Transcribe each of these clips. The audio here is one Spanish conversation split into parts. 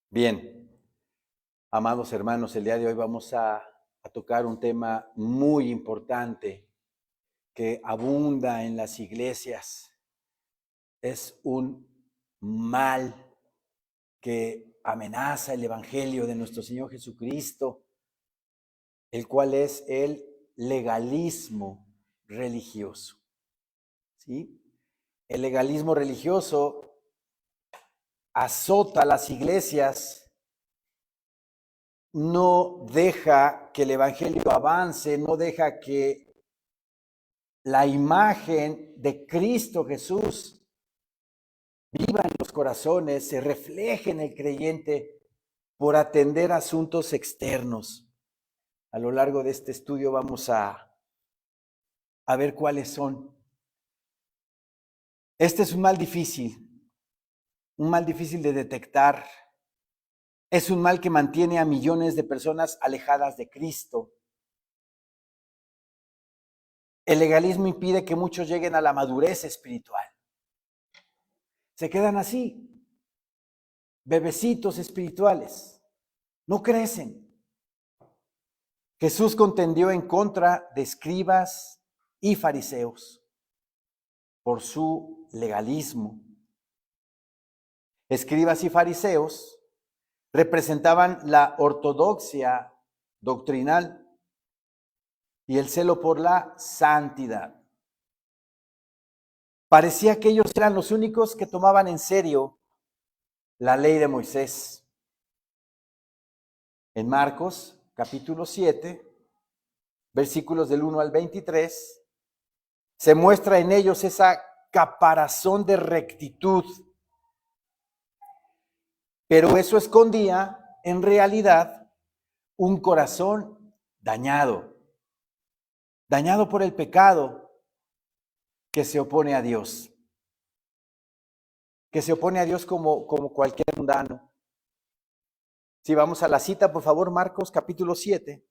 Bien, amados hermanos, el día de hoy vamos a tocar un tema muy importante que abunda en las iglesias. Es un mal que amenaza el evangelio de nuestro Señor Jesucristo, el cual es el legalismo religioso. ¿Sí? El legalismo religioso azota las iglesias, no deja que el evangelio avance, no deja que la imagen de Cristo Jesús viva en los corazones, se refleje en el creyente por atender asuntos externos. A lo largo de este estudio vamos a ver cuáles son. Este es un mal difícil de detectar. Es un mal que mantiene a millones de personas alejadas de Cristo. El legalismo impide que muchos lleguen a la madurez espiritual. Se quedan así, bebecitos espirituales, no crecen. Jesús contendió en contra de escribas y fariseos por su legalismo. Escribas y fariseos representaban la ortodoxia doctrinal y el celo por la santidad. Parecía que ellos eran los únicos que tomaban en serio la ley de Moisés. En Marcos, capítulo 7, versículos del 1 al 23, se muestra en ellos esa caparazón de rectitud, pero eso escondía en realidad un corazón dañado por el pecado que se opone a Dios, como cualquier mundano. Si vamos a la cita, por favor, Marcos capítulo 7.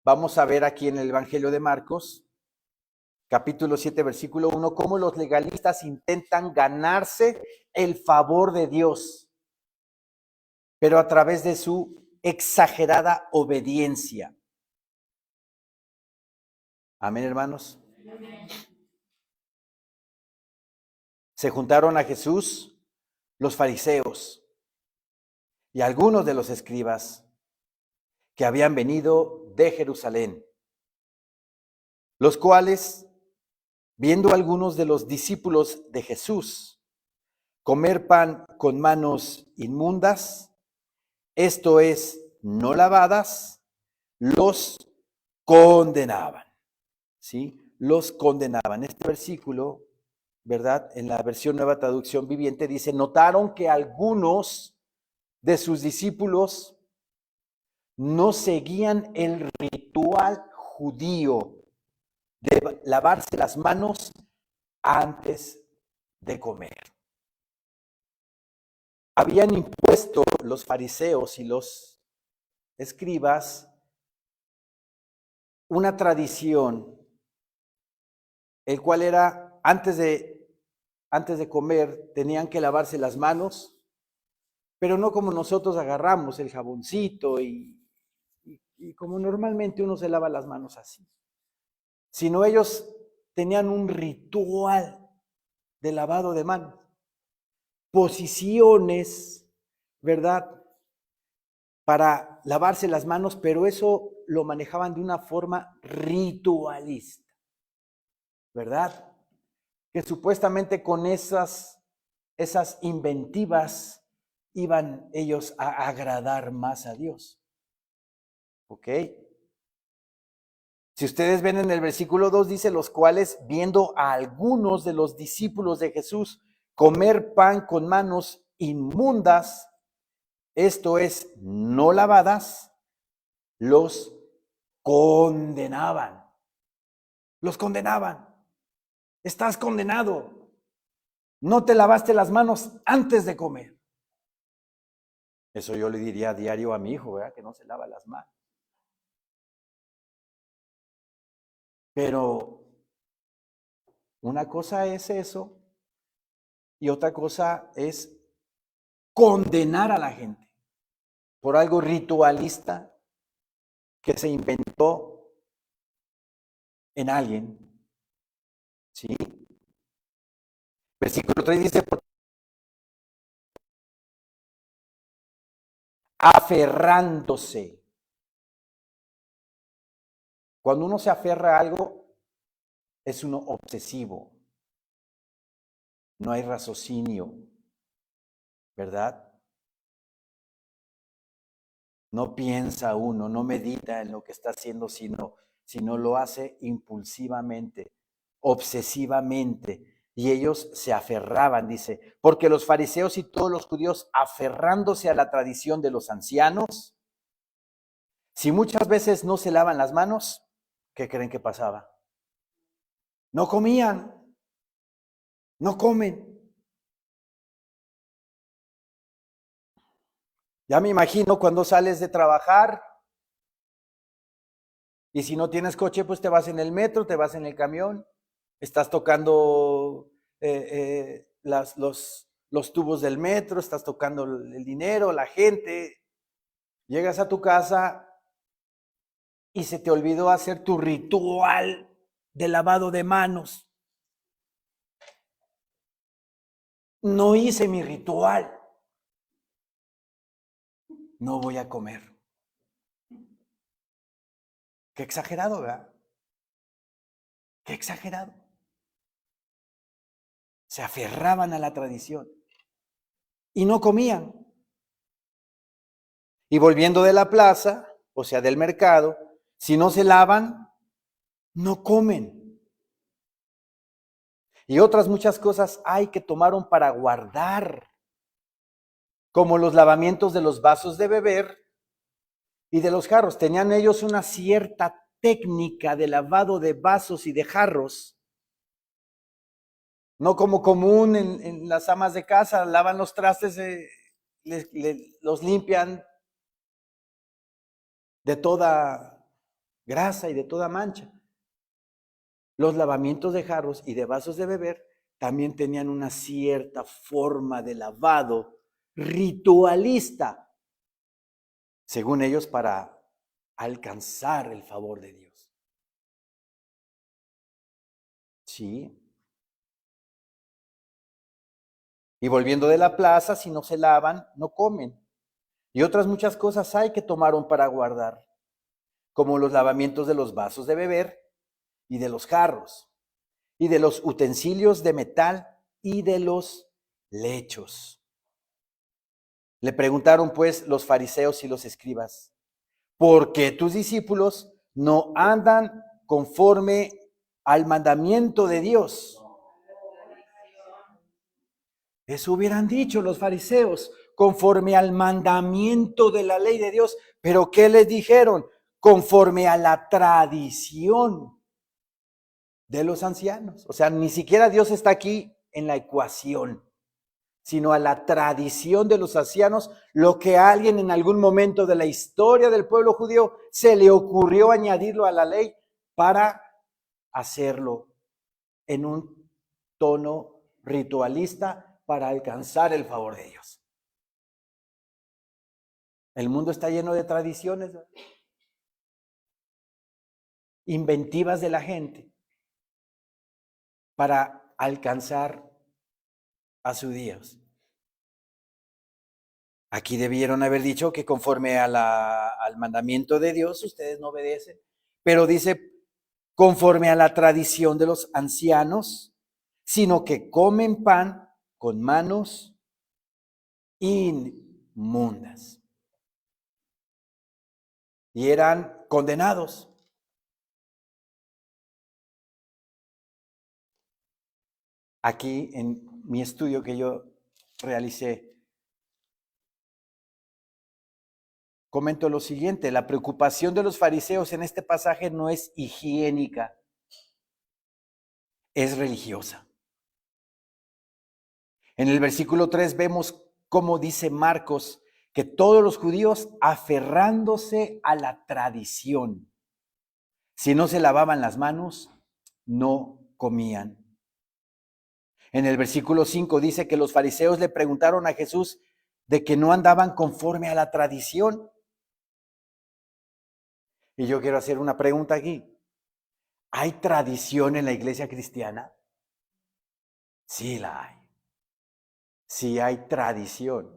Vamos a ver aquí en el Evangelio de Marcos, capítulo 7, versículo 1, cómo los legalistas intentan ganarse el favor de Dios, pero a través de su exagerada obediencia. Amén, hermanos. Se juntaron a Jesús los fariseos y algunos de los escribas que habían venido de Jerusalén, los cuales, viendo a algunos de los discípulos de Jesús comer pan con manos inmundas, esto es, no lavadas, los condenaban. ¿Sí? Los condenaban. Este versículo, ¿verdad? En la versión Nueva Traducción Viviente dice, notaron que algunos de sus discípulos no seguían el ritual judío de lavarse las manos antes de comer. Habían impuesto los fariseos y los escribas una tradición, el cual era antes de comer tenían que lavarse las manos, pero no como nosotros agarramos el jaboncito y como normalmente uno se lava las manos así, sino ellos tenían un ritual de lavado de manos, posiciones, ¿verdad? Para lavarse las manos, pero eso lo manejaban de una forma ritualista, ¿verdad? Que supuestamente con esas inventivas iban ellos a agradar más a Dios. ¿Ok? Si ustedes ven en el versículo 2 dice, los cuales viendo a algunos de los discípulos de Jesús comer pan con manos inmundas, esto es, no lavadas, los condenaban. Los condenaban. Estás condenado. No te lavaste las manos antes de comer. Eso yo le diría a diario a mi hijo, ¿verdad? Que no se lava las manos. Pero Una cosa es eso y otra cosa es condenar a la gente por algo ritualista que se inventó en alguien. ¿Sí? Versículo 3 dice, aferrándose. Cuando uno se aferra a algo, es uno obsesivo. No hay raciocinio, ¿verdad? No piensa uno, no medita en lo que está haciendo, sino lo hace impulsivamente, obsesivamente. Y ellos se aferraban, dice, porque los fariseos y todos los judíos, aferrándose a la tradición de los ancianos, si muchas veces no se lavan las manos, ¿qué creen que pasaba? No comían, no comen. Ya me imagino cuando sales de trabajar y si no tienes coche, pues te vas en el metro, te vas en el camión, estás tocando los tubos del metro, estás tocando el dinero, la gente, llegas a tu casa y se te olvidó hacer tu ritual de lavado de manos. No hice mi ritual. No voy a comer. Qué exagerado, ¿verdad? Qué exagerado. Se aferraban a la tradición y no comían. Y volviendo de la plaza, o sea, del mercado, si no se lavan, no comen. Y otras muchas cosas hay que tomaron para guardar, como los lavamientos de los vasos de beber y de los jarros. Tenían ellos una cierta técnica de lavado de vasos y de jarros, no como común en las amas de casa, lavan los trastes, los limpian de toda grasa y de toda mancha. Los lavamientos de jarros y de vasos de beber también tenían una cierta forma de lavado ritualista, según ellos, para alcanzar el favor de Dios. Sí. Y volviendo de la plaza, si no se lavan, no comen. Y otras muchas cosas hay que tomaron para guardar, como los lavamientos de los vasos de beber y de los jarros, y de los utensilios de metal y de los lechos. Le preguntaron pues los fariseos y los escribas, ¿por qué tus discípulos no andan conforme al mandamiento de Dios? Eso hubieran dicho los fariseos, conforme al mandamiento de la ley de Dios. Pero ¿qué les dijeron? Conforme a la tradición de los ancianos. O sea, ni siquiera Dios está aquí en la ecuación, sino a la tradición de los ancianos, lo que a alguien en algún momento de la historia del pueblo judío se le ocurrió añadirlo a la ley para hacerlo en un tono ritualista para alcanzar el favor de Dios. El mundo está lleno de tradiciones, ¿verdad? Inventivas de la gente para alcanzar a su Dios. Aquí debieron haber dicho que conforme a al mandamiento de Dios ustedes no obedecen, pero dice conforme a la tradición de los ancianos, sino que comen pan con manos inmundas. Y eran condenados. Aquí en mi estudio que yo realicé, comento lo siguiente: la preocupación de los fariseos en este pasaje no es higiénica, es religiosa. En el versículo 3 vemos cómo dice Marcos que todos los judíos aferrándose a la tradición, si no se lavaban las manos, no comían. En el versículo 5 dice que los fariseos le preguntaron a Jesús de que no andaban conforme a la tradición. Y yo quiero hacer una pregunta aquí. ¿Hay tradición en la iglesia cristiana? Sí la hay. Sí hay tradición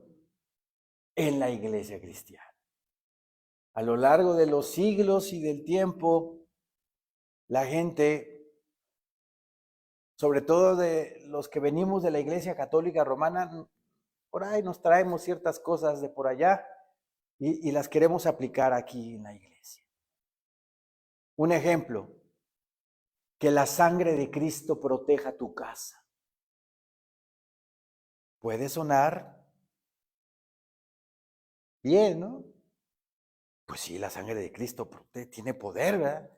en la iglesia cristiana. A lo largo de los siglos y del tiempo, la gente, sobre todo de los que venimos de la iglesia católica romana, por ahí nos traemos ciertas cosas de por allá y las queremos aplicar aquí en la iglesia. Un ejemplo, que la sangre de Cristo proteja tu casa. Puede sonar bien, ¿no? Pues sí, la sangre de Cristo tiene poder, ¿verdad?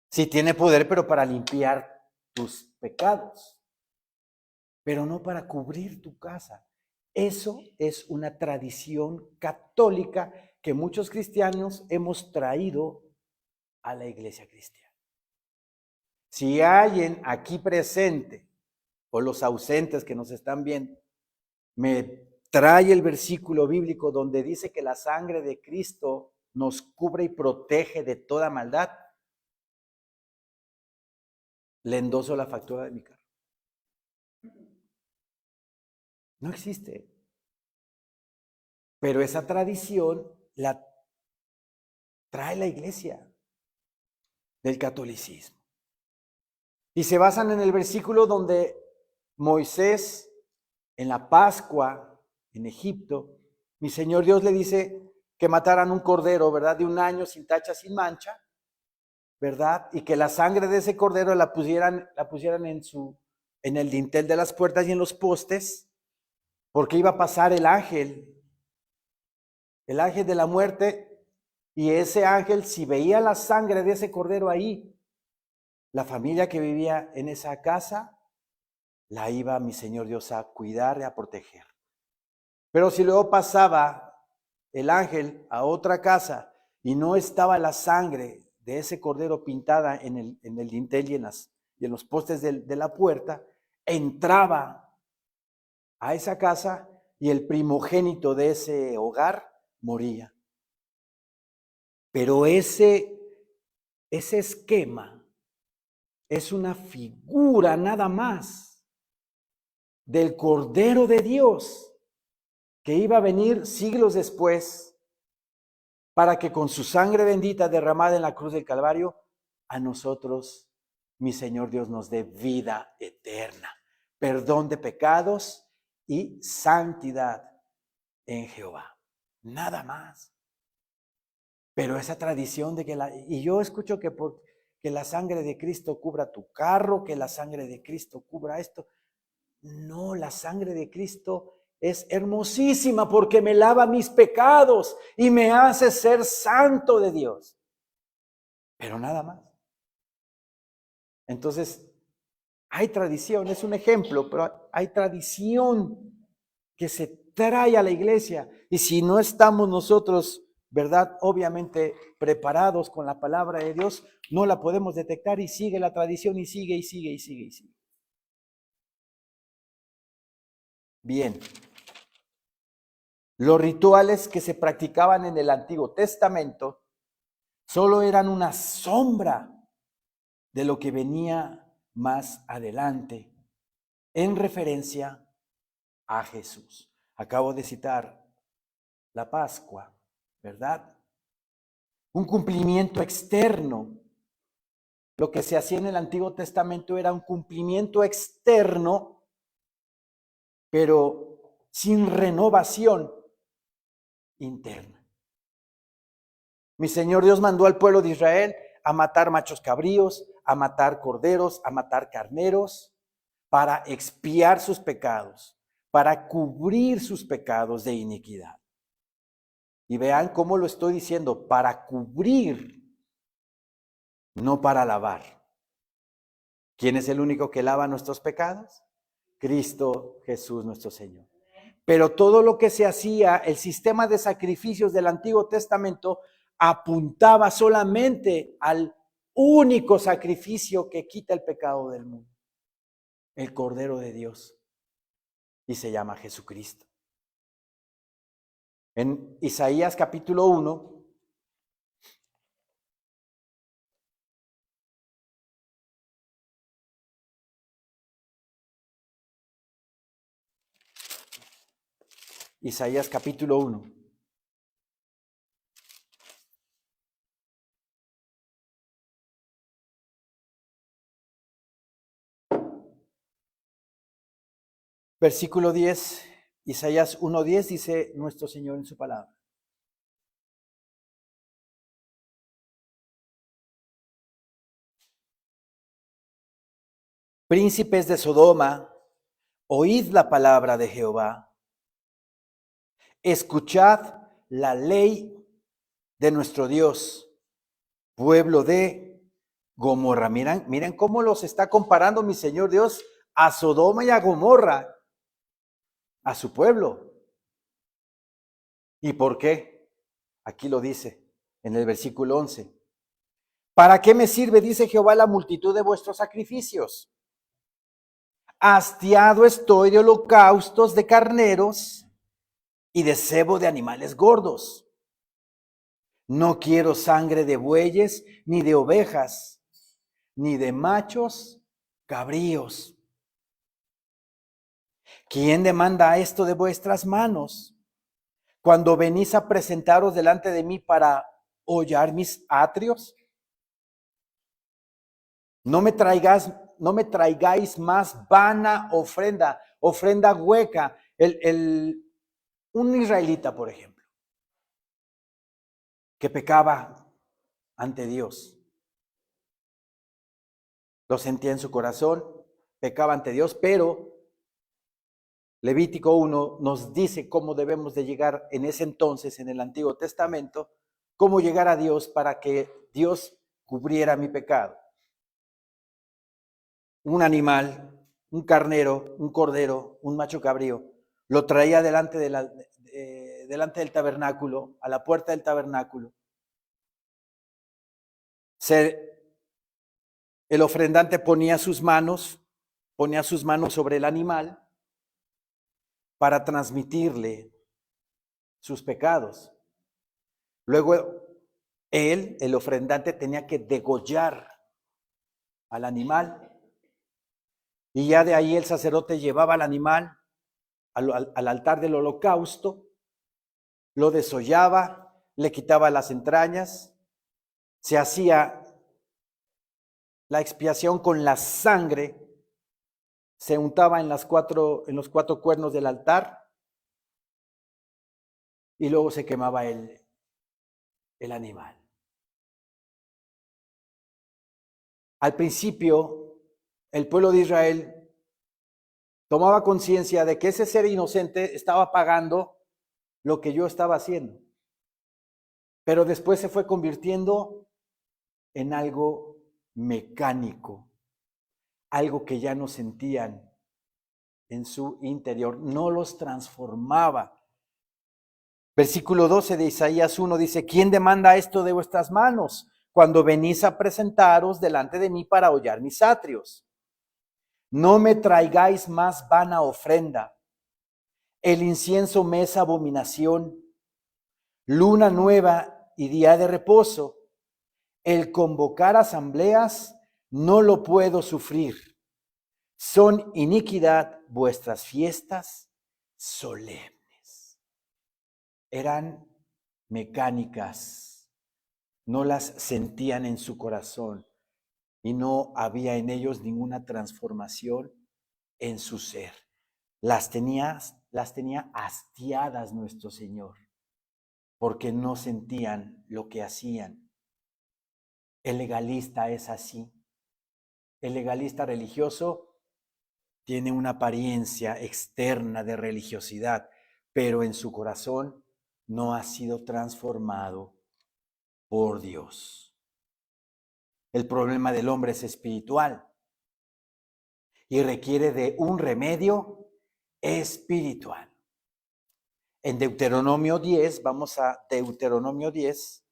Sí, tiene poder, pero para limpiar tus pecados, pero no para cubrir tu casa. Eso es una tradición católica que muchos cristianos hemos traído a la iglesia cristiana. Si alguien aquí presente o los ausentes que nos están viendo me trae el versículo bíblico donde dice que la sangre de Cristo nos cubre y protege de toda maldad, le endoso la factura de mi carro. No existe. Pero esa tradición la trae la iglesia del catolicismo. Y se basan en el versículo donde Moisés, en la Pascua, en Egipto, mi Señor Dios le dice que mataran un cordero, ¿verdad? De 1 año, sin tacha, sin mancha, ¿verdad? Y que la sangre de ese cordero la pusieran en el dintel de las puertas y en los postes, porque iba a pasar el ángel de la muerte, y ese ángel, si veía la sangre de ese cordero ahí, la familia que vivía en esa casa, la iba mi Señor Dios a cuidar y a proteger. Pero si luego pasaba el ángel a otra casa y no estaba la sangre de ese cordero pintada en el dintel y en los postes de la puerta, entraba a esa casa y el primogénito de ese hogar moría. Pero ese esquema es una figura nada más del Cordero de Dios que iba a venir siglos después para que con su sangre bendita derramada en la cruz del Calvario, a nosotros, mi Señor Dios, nos dé vida eterna, perdón de pecados y santidad en Jehová. Nada más. Pero esa tradición de que y yo escucho que la sangre de Cristo cubra tu carro, que la sangre de Cristo cubra esto. No, la sangre de Cristo es hermosísima porque me lava mis pecados y me hace ser santo de Dios. Pero nada más. Entonces, hay tradición, es un ejemplo, pero hay tradición que se trae a la iglesia. Y si no estamos nosotros, ¿verdad? Obviamente preparados con la palabra de Dios, no la podemos detectar y sigue la tradición y sigue y sigue y sigue y sigue. Bien. Los rituales que se practicaban en el Antiguo Testamento solo eran una sombra de lo que venía más adelante en referencia a Jesús. Acabo de citar la Pascua, ¿verdad? Un cumplimiento externo. Lo que se hacía en el Antiguo Testamento era un cumplimiento externo, pero sin renovación interna. Mi Señor Dios mandó al pueblo de Israel a matar machos cabríos, a matar corderos, a matar carneros, para expiar sus pecados, para cubrir sus pecados de iniquidad. Y vean cómo lo estoy diciendo, para cubrir, no para lavar. ¿Quién es el único que lava nuestros pecados? Cristo Jesús nuestro Señor. Pero todo lo que se hacía, el sistema de sacrificios del Antiguo Testamento, apuntaba solamente al único sacrificio que quita el pecado del mundo. el Cordero de Dios, y se llama Jesucristo. En Isaías capítulo 1, Isaías capítulo 1. Versículo 10, Isaías 1:10 dice nuestro Señor en su palabra. Príncipes de Sodoma, oíd la palabra de Jehová. Escuchad la ley de nuestro Dios, pueblo de Gomorra. Miren cómo los está comparando mi Señor Dios a Sodoma y a Gomorra, a su pueblo. ¿Y por qué? Aquí lo dice en el versículo 11. ¿Para qué me sirve, dice Jehová, la multitud de vuestros sacrificios? Hastiado estoy de holocaustos de carneros y de cebo de animales gordos. No quiero sangre de bueyes, ni de ovejas, ni de machos cabríos. ¿Quién demanda esto de vuestras manos? Cuando venís a presentaros delante de mí para hollar mis atrios, no me traigáis más vana ofrenda hueca. Un israelita, por ejemplo, que pecaba ante Dios, lo sentía en su corazón, pecaba ante Dios, pero Levítico 1 nos dice cómo debemos de llegar en ese entonces, en el Antiguo Testamento, cómo llegar a Dios para que Dios cubriera mi pecado. Un animal, un carnero, un cordero, un macho cabrío, lo traía delante del tabernáculo, a la puerta del tabernáculo. El ofrendante ponía sus manos sobre el animal para transmitirle sus pecados. Luego el ofrendante, tenía que degollar al animal, y ya de ahí el sacerdote llevaba al animal al altar del holocausto, lo desollaba, le quitaba las entrañas, se hacía la expiación con la sangre, se untaba en los cuatro cuernos del altar, y luego se quemaba el animal. Al principio, el pueblo de Israel tomaba conciencia de que ese ser inocente estaba pagando lo que yo estaba haciendo. Pero después se fue convirtiendo en algo mecánico, algo que ya no sentían en su interior, no los transformaba. Versículo 12 de Isaías 1 dice: ¿quién demanda esto de vuestras manos cuando venís a presentaros delante de mí para hollar mis atrios? No me traigáis más vana ofrenda. El incienso me es abominación. Luna nueva y día de reposo. El convocar asambleas no lo puedo sufrir. Son iniquidad vuestras fiestas solemnes. Eran mecánicas, no las sentían en su corazón y no había en ellos ninguna transformación en su ser. Las tenía hastiadas nuestro Señor, porque no sentían lo que hacían. El legalista es así. El legalista religioso tiene una apariencia externa de religiosidad, pero en su corazón no ha sido transformado por Dios. El problema del hombre es espiritual y requiere de un remedio espiritual. En Deuteronomio 10, vamos a Deuteronomio 10,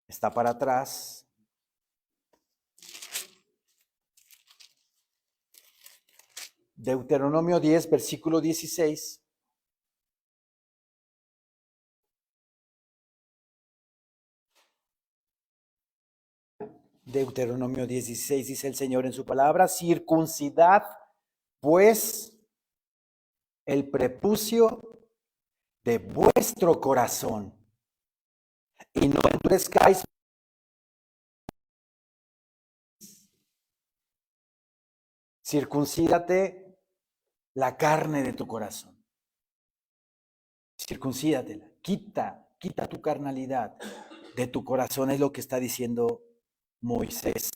está para atrás. Deuteronomio 10, versículo 16. Deuteronomio 10, 16 dice el Señor en su palabra: circuncidad pues el prepucio de vuestro corazón y no endurezcáis. Circuncídate la carne de tu corazón. Circuncídatela. Quita tu carnalidad de tu corazón, es lo que está diciendo Moisés.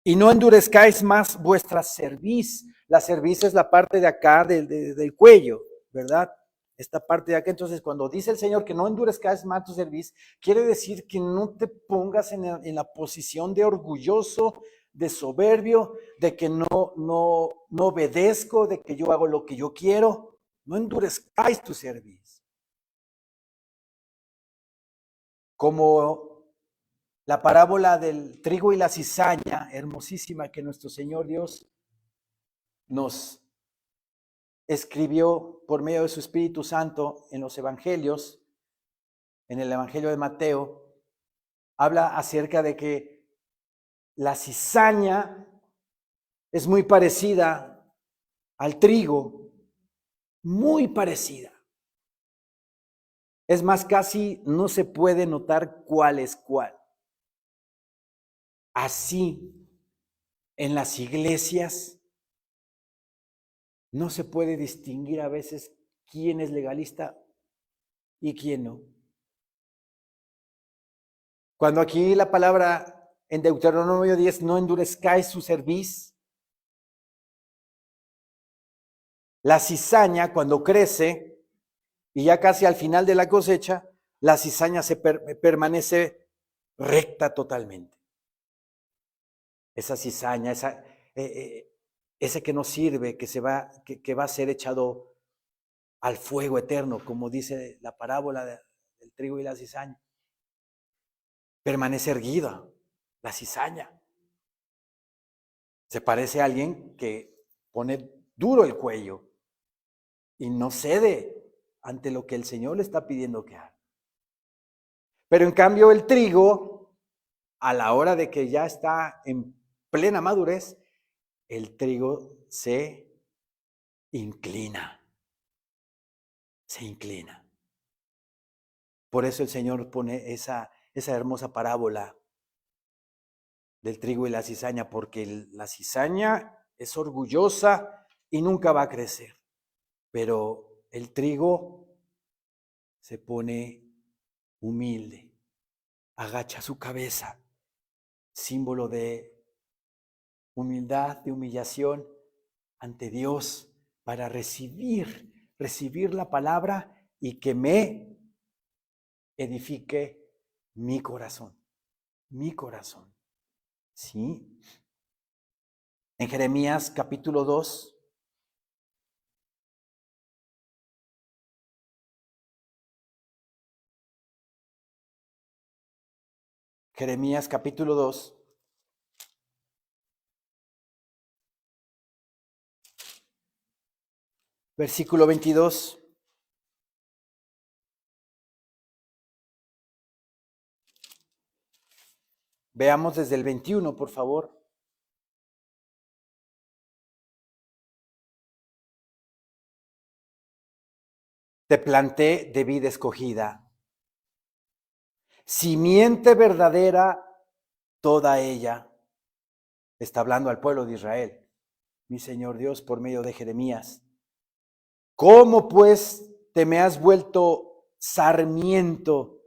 Y no endurezcáis más vuestra cerviz. La cerviz es la parte de acá del cuello, ¿verdad? Esta parte de acá. Entonces, cuando dice el Señor que no endurezcáis más tu cerviz, quiere decir que no te pongas en la posición de orgulloso, de soberbio, de que no obedezco, de que yo hago lo que yo quiero. No endurezcáis tu cerviz. Como la parábola del trigo y la cizaña, hermosísima, que nuestro Señor Dios nos escribió por medio de su Espíritu Santo en los evangelios, en el Evangelio de Mateo, habla acerca de que la cizaña es muy parecida al trigo, muy parecida. Es más, casi no se puede notar cuál es cuál. Así, en las iglesias, no se puede distinguir a veces quién es legalista y quién no. Cuando aquí la palabra en Deuteronomio 10, no endurezcáis su cerviz, la cizaña cuando crece y ya casi al final de la cosecha, la cizaña permanece recta totalmente. Esa cizaña, ese que no sirve, que va a ser echado al fuego eterno, como dice la parábola del trigo y la cizaña. Permanece erguida la cizaña. Se parece a alguien que pone duro el cuello y no cede ante lo que el Señor le está pidiendo que haga. Pero en cambio el trigo, a la hora de que ya está en plena madurez, el trigo se inclina. Se inclina. Por eso el Señor pone esa hermosa parábola del trigo y la cizaña, porque la cizaña es orgullosa y nunca va a crecer. Pero el trigo se pone humilde, agacha su cabeza, símbolo de humildad, de humillación ante Dios para recibir la palabra y que me edifique mi corazón, ¿sí? En Jeremías capítulo 2, Jeremías capítulo 2, versículo 22. Veamos desde el 21, por favor. Te planté de vid escogida, simiente verdadera toda ella. Está hablando al pueblo de Israel, mi Señor Dios, por medio de Jeremías. ¿Cómo pues te me has vuelto sarmiento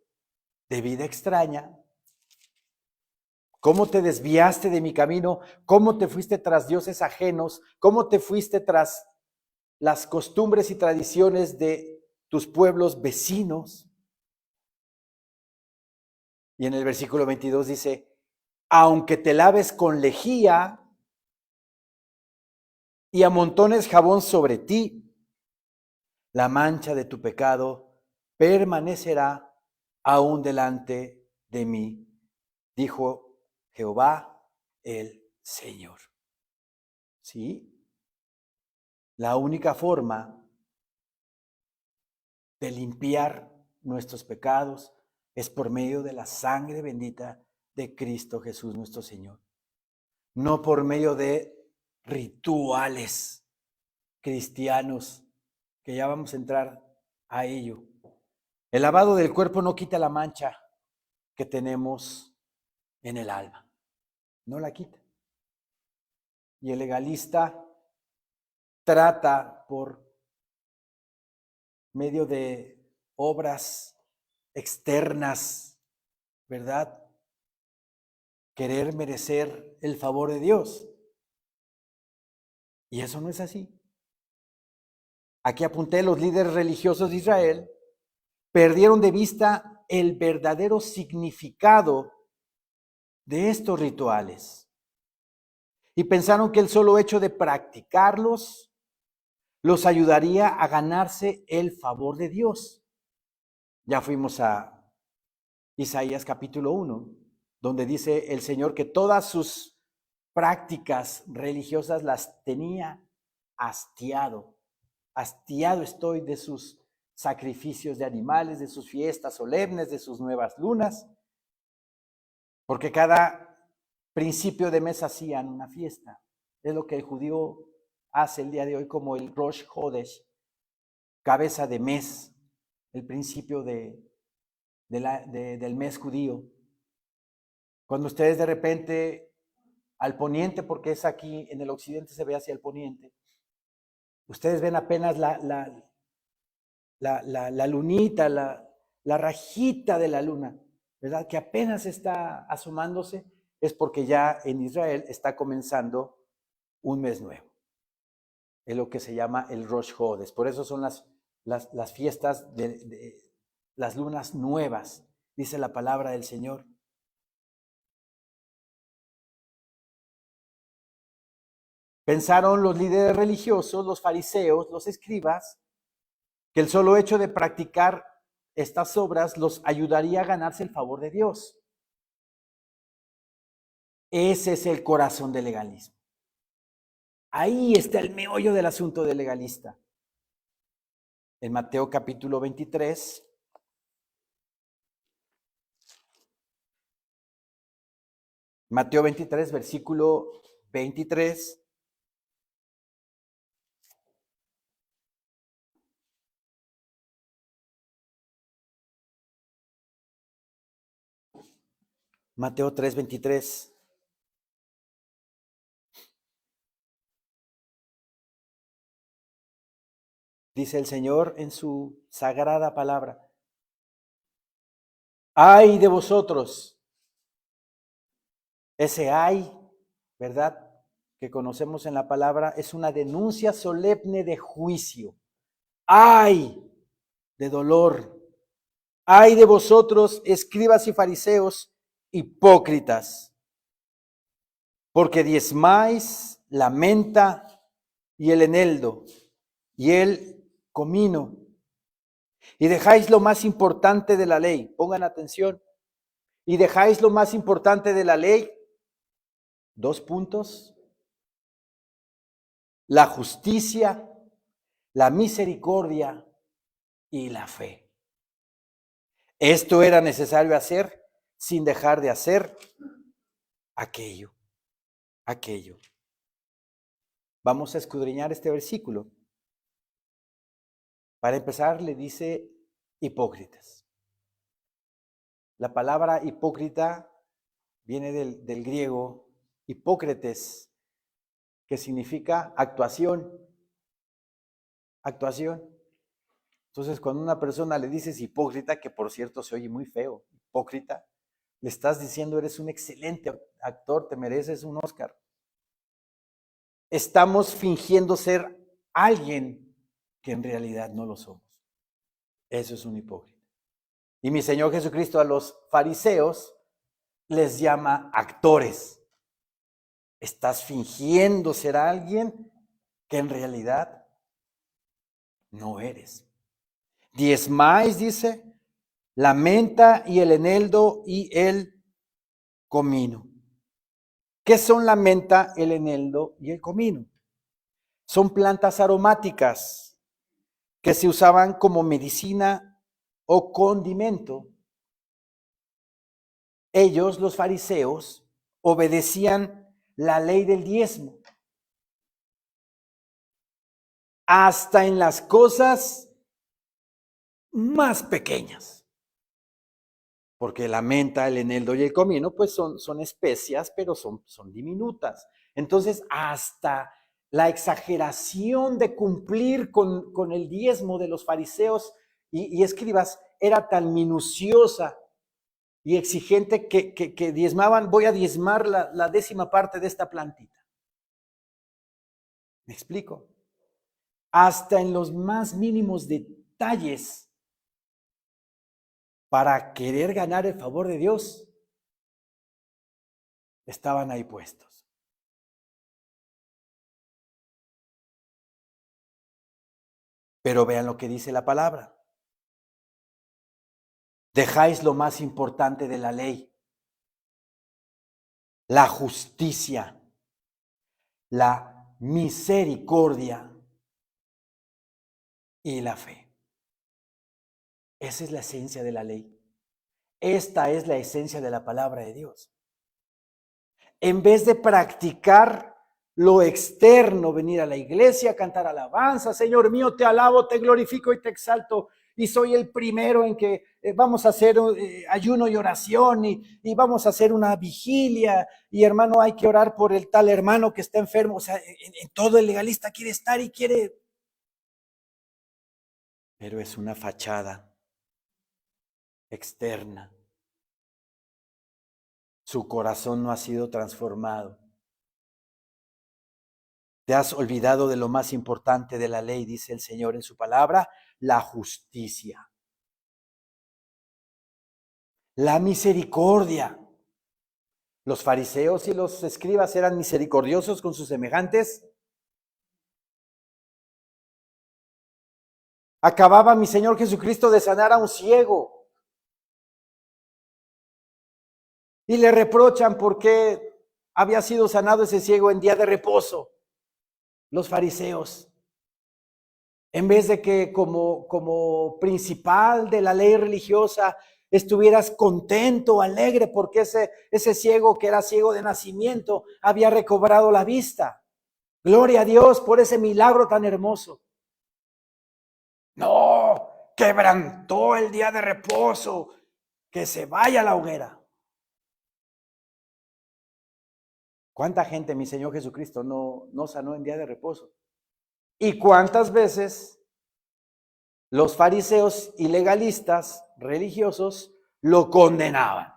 de vida extraña? ¿Cómo te desviaste de mi camino? ¿Cómo te fuiste tras dioses ajenos? ¿Cómo te fuiste tras las costumbres y tradiciones de tus pueblos vecinos? Y en el versículo 22 dice, aunque te laves con lejía y amontones jabón sobre ti, la mancha de tu pecado permanecerá aún delante de mí, dijo Jehová el Señor. ¿sí? La única forma de limpiar nuestros pecados es por medio de la sangre bendita de Cristo Jesús nuestro Señor. No por medio de rituales cristianos, que ya vamos a entrar a ello. El lavado del cuerpo no quita la mancha que tenemos en el alma. No la quita. Y el legalista trata por medio de obras externas, ¿verdad? Querer merecer el favor de Dios. Y eso no es así. Aquí apunté, los líderes religiosos de Israel perdieron de vista el verdadero significado de estos rituales y pensaron que el solo hecho de practicarlos los ayudaría a ganarse el favor de Dios. Ya fuimos a Isaías capítulo 1, donde dice el Señor que todas sus prácticas religiosas las tenía hastiado. Hastiado estoy de sus sacrificios de animales, de sus fiestas solemnes, de sus nuevas lunas, porque cada principio de mes hacían una fiesta. Es lo que el judío hace el día de hoy como el Rosh Hodesh, cabeza de mes, el principio del mes judío. Cuando ustedes de repente al poniente, porque es aquí en el occidente se ve hacia el poniente, ustedes ven apenas la lunita, la rajita de la luna, ¿verdad? Que apenas está asomándose, es porque ya en Israel está comenzando un mes nuevo. Es lo que se llama el Rosh Hodesh. Por eso son las fiestas de las lunas nuevas, dice la palabra del Señor. Pensaron los líderes religiosos, los fariseos, los escribas, que el solo hecho de practicar estas obras los ayudaría a ganarse el favor de Dios. Ese es el corazón del legalismo. Ahí está el meollo del asunto del legalista. En Mateo capítulo 23, Mateo 23, versículo 23. Mateo 3, 23. Dice el Señor en su sagrada palabra: ¡ay de vosotros! Ese ay, ¿verdad?, que conocemos en la palabra, es una denuncia solemne de juicio. ¡Ay de dolor! ¡Ay de vosotros, escribas y fariseos, hipócritas! Porque diezmáis la menta y el eneldo y el comino, y dejáis lo más importante de la ley. Pongan atención. Y dejáis lo más importante de la ley. 2 puntos. La justicia, la misericordia y la fe. Esto era necesario hacer sin dejar de hacer aquello. Vamos a escudriñar este versículo. Para empezar, le dice hipócritas. La palabra hipócrita viene del griego hipócrates, que significa actuación. Entonces, cuando una persona le dices hipócrita, que por cierto se oye muy feo, hipócrita, le estás diciendo eres un excelente actor, te mereces un Oscar. Estamos fingiendo ser alguien que en realidad no lo somos. Eso es un hipócrita. Y mi Señor Jesucristo a los fariseos les llama actores. Estás fingiendo ser alguien que en realidad no eres. Diezmáis, dice, la menta y el eneldo y el comino. ¿Qué son la menta, el eneldo y el comino? son plantas aromáticas que se usaban como medicina o condimento. Ellos, los fariseos, obedecían la ley del diezmo, hasta en las cosas más pequeñas. Porque la menta, el eneldo y el comino, pues son especias, pero son diminutas. Entonces, hasta la exageración de cumplir con el diezmo de los fariseos y escribas era tan minuciosa y exigente que diezmaban, voy a diezmar la 10ª parte de esta plantita. ¿Me explico? Hasta en los más mínimos detalles, para querer ganar el favor de Dios, estaban ahí puestos. Pero vean lo que dice la palabra. Dejáis lo más importante de la ley: la justicia, la misericordia y la fe. Esa es la esencia de la ley. Esta es la esencia de la palabra de Dios. En vez de practicar lo externo, venir a la iglesia, cantar alabanza, Señor mío, te alabo, te glorifico y te exalto, y soy el primero en que vamos a hacer ayuno y oración, y vamos a hacer una vigilia, y hermano, hay que orar por el tal hermano que está enfermo. O sea, en todo el legalista quiere estar y quiere, pero es una fachada externa. Su corazón no ha sido transformado. Te has olvidado de lo más importante de la ley, dice el Señor en su palabra: la justicia, la misericordia. Los fariseos y los escribas eran misericordiosos con sus semejantes. Acababa mi Señor Jesucristo de sanar a un ciego y le reprochan por qué había sido sanado ese ciego en día de reposo. Los fariseos, en vez de que como principal de la ley religiosa estuvieras contento, alegre, porque ese ciego, que era ciego de nacimiento, había recobrado la vista. Gloria a Dios por ese milagro tan hermoso. No, quebrantó el día de reposo, que se vaya a la hoguera. ¿Cuánta gente mi Señor Jesucristo no sanó en día de reposo? ¿Y cuántas veces los fariseos y legalistas religiosos lo condenaban?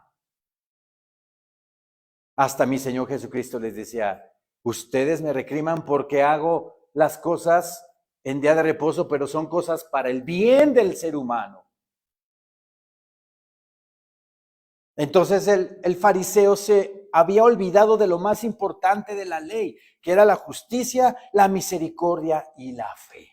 Hasta mi Señor Jesucristo les decía: ustedes me recriman porque hago las cosas en día de reposo, pero son cosas para el bien del ser humano. Entonces el fariseo se había olvidado de lo más importante de la ley, que era la justicia, la misericordia y la fe.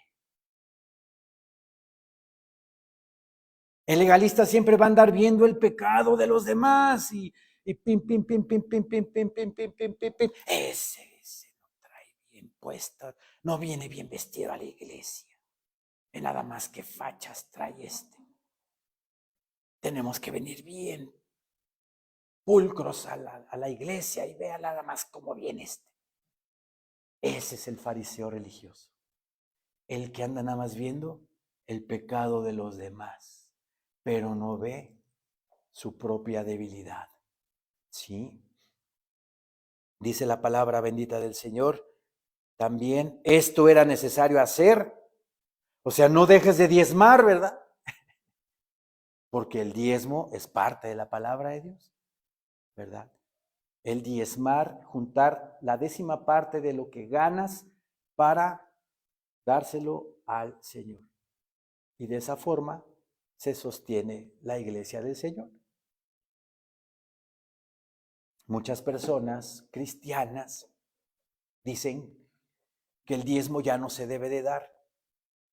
El legalista siempre va a andar viendo el pecado de los demás y pim, pim, pim, pim, pim, pim, pim, pim, pim, pim, pim, pim. Ese no trae bien puesta, no viene bien vestido a la iglesia. De nada más que fachas trae este. Tenemos que venir bien pulcros a la iglesia y vea nada más cómo viene este. Ese es el fariseo religioso, el que anda nada más viendo el pecado de los demás, pero no ve su propia debilidad. ¿Sí? Dice la palabra bendita del Señor, también esto era necesario hacer. O sea, no dejes de diezmar, ¿verdad? Porque el diezmo es parte de la palabra de Dios, ¿verdad? El diezmar, juntar la 10ª parte de lo que ganas para dárselo al Señor. Y de esa forma se sostiene la iglesia del Señor. Muchas personas cristianas dicen que el diezmo ya no se debe de dar,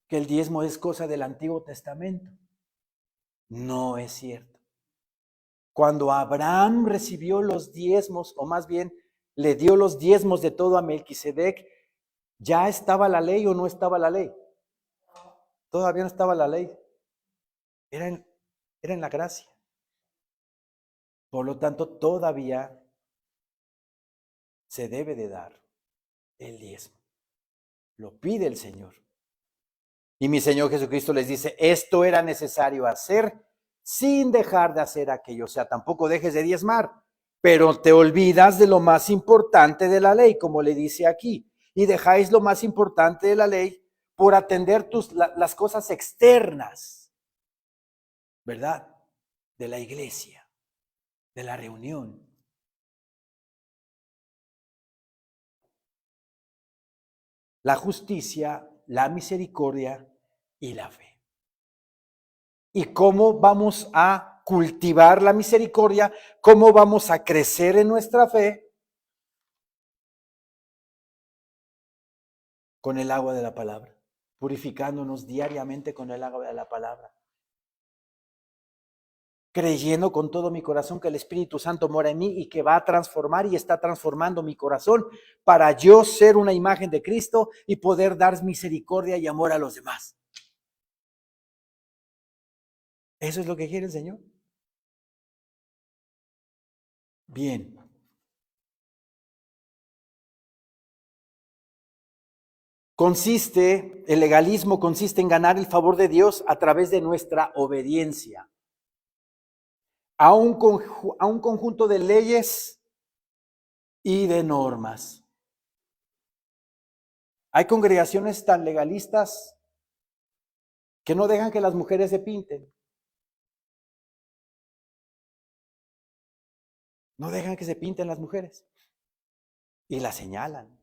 que el diezmo es cosa del Antiguo Testamento. No es cierto. Cuando Abraham recibió los diezmos, o más bien le dio los diezmos de todo a Melquisedec, ¿Ya estaba la ley o no estaba la ley? Todavía no estaba la ley. Era en la gracia. Por lo tanto, todavía se debe de dar el diezmo. Lo pide el Señor. Y mi Señor Jesucristo les dice, esto era necesario hacer sin dejar de hacer aquello. O sea, tampoco dejes de diezmar, pero te olvidas de lo más importante de la ley, como le dice aquí, y dejáis lo más importante de la ley por atender las cosas externas, ¿verdad? De la iglesia, de la reunión. La justicia, la misericordia y la fe. ¿Y cómo vamos a cultivar la misericordia? ¿Cómo vamos a crecer en nuestra fe? Con el agua de la palabra, purificándonos diariamente con el agua de la palabra. Creyendo con todo mi corazón que el Espíritu Santo mora en mí y que va a transformar y está transformando mi corazón para yo ser una imagen de Cristo y poder dar misericordia y amor a los demás. ¿Eso es lo que quiere el Señor? Bien. El legalismo consiste en ganar el favor de Dios a través de nuestra obediencia a un conjunto de leyes y de normas. Hay congregaciones tan legalistas que no dejan que las mujeres se pinten. No dejan que se pinten las mujeres. Y las señalan.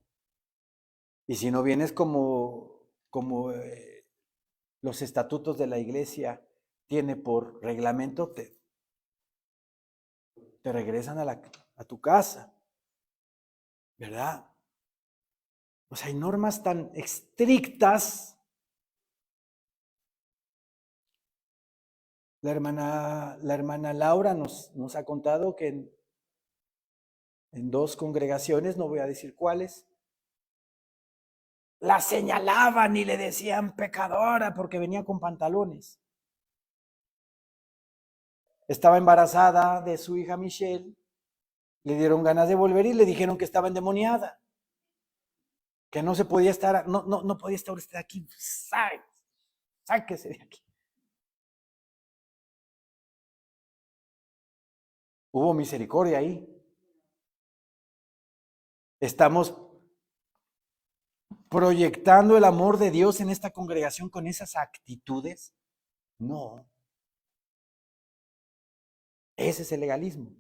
Y si no vienes como los estatutos de la iglesia tiene por reglamento, te regresan a tu casa. ¿Verdad? O sea, hay normas tan estrictas. La hermana Laura nos ha contado que en 2 congregaciones, no voy a decir cuáles, la señalaban y le decían pecadora porque venía con pantalones. Estaba embarazada de su hija Michelle, le dieron ganas de volver y le dijeron que estaba endemoniada, que no se podía estar, no podía estar usted aquí, sáquese de aquí. Hubo misericordia ahí. Estamos proyectando el amor de Dios en esta congregación con esas actitudes. No. Ese es el legalismo.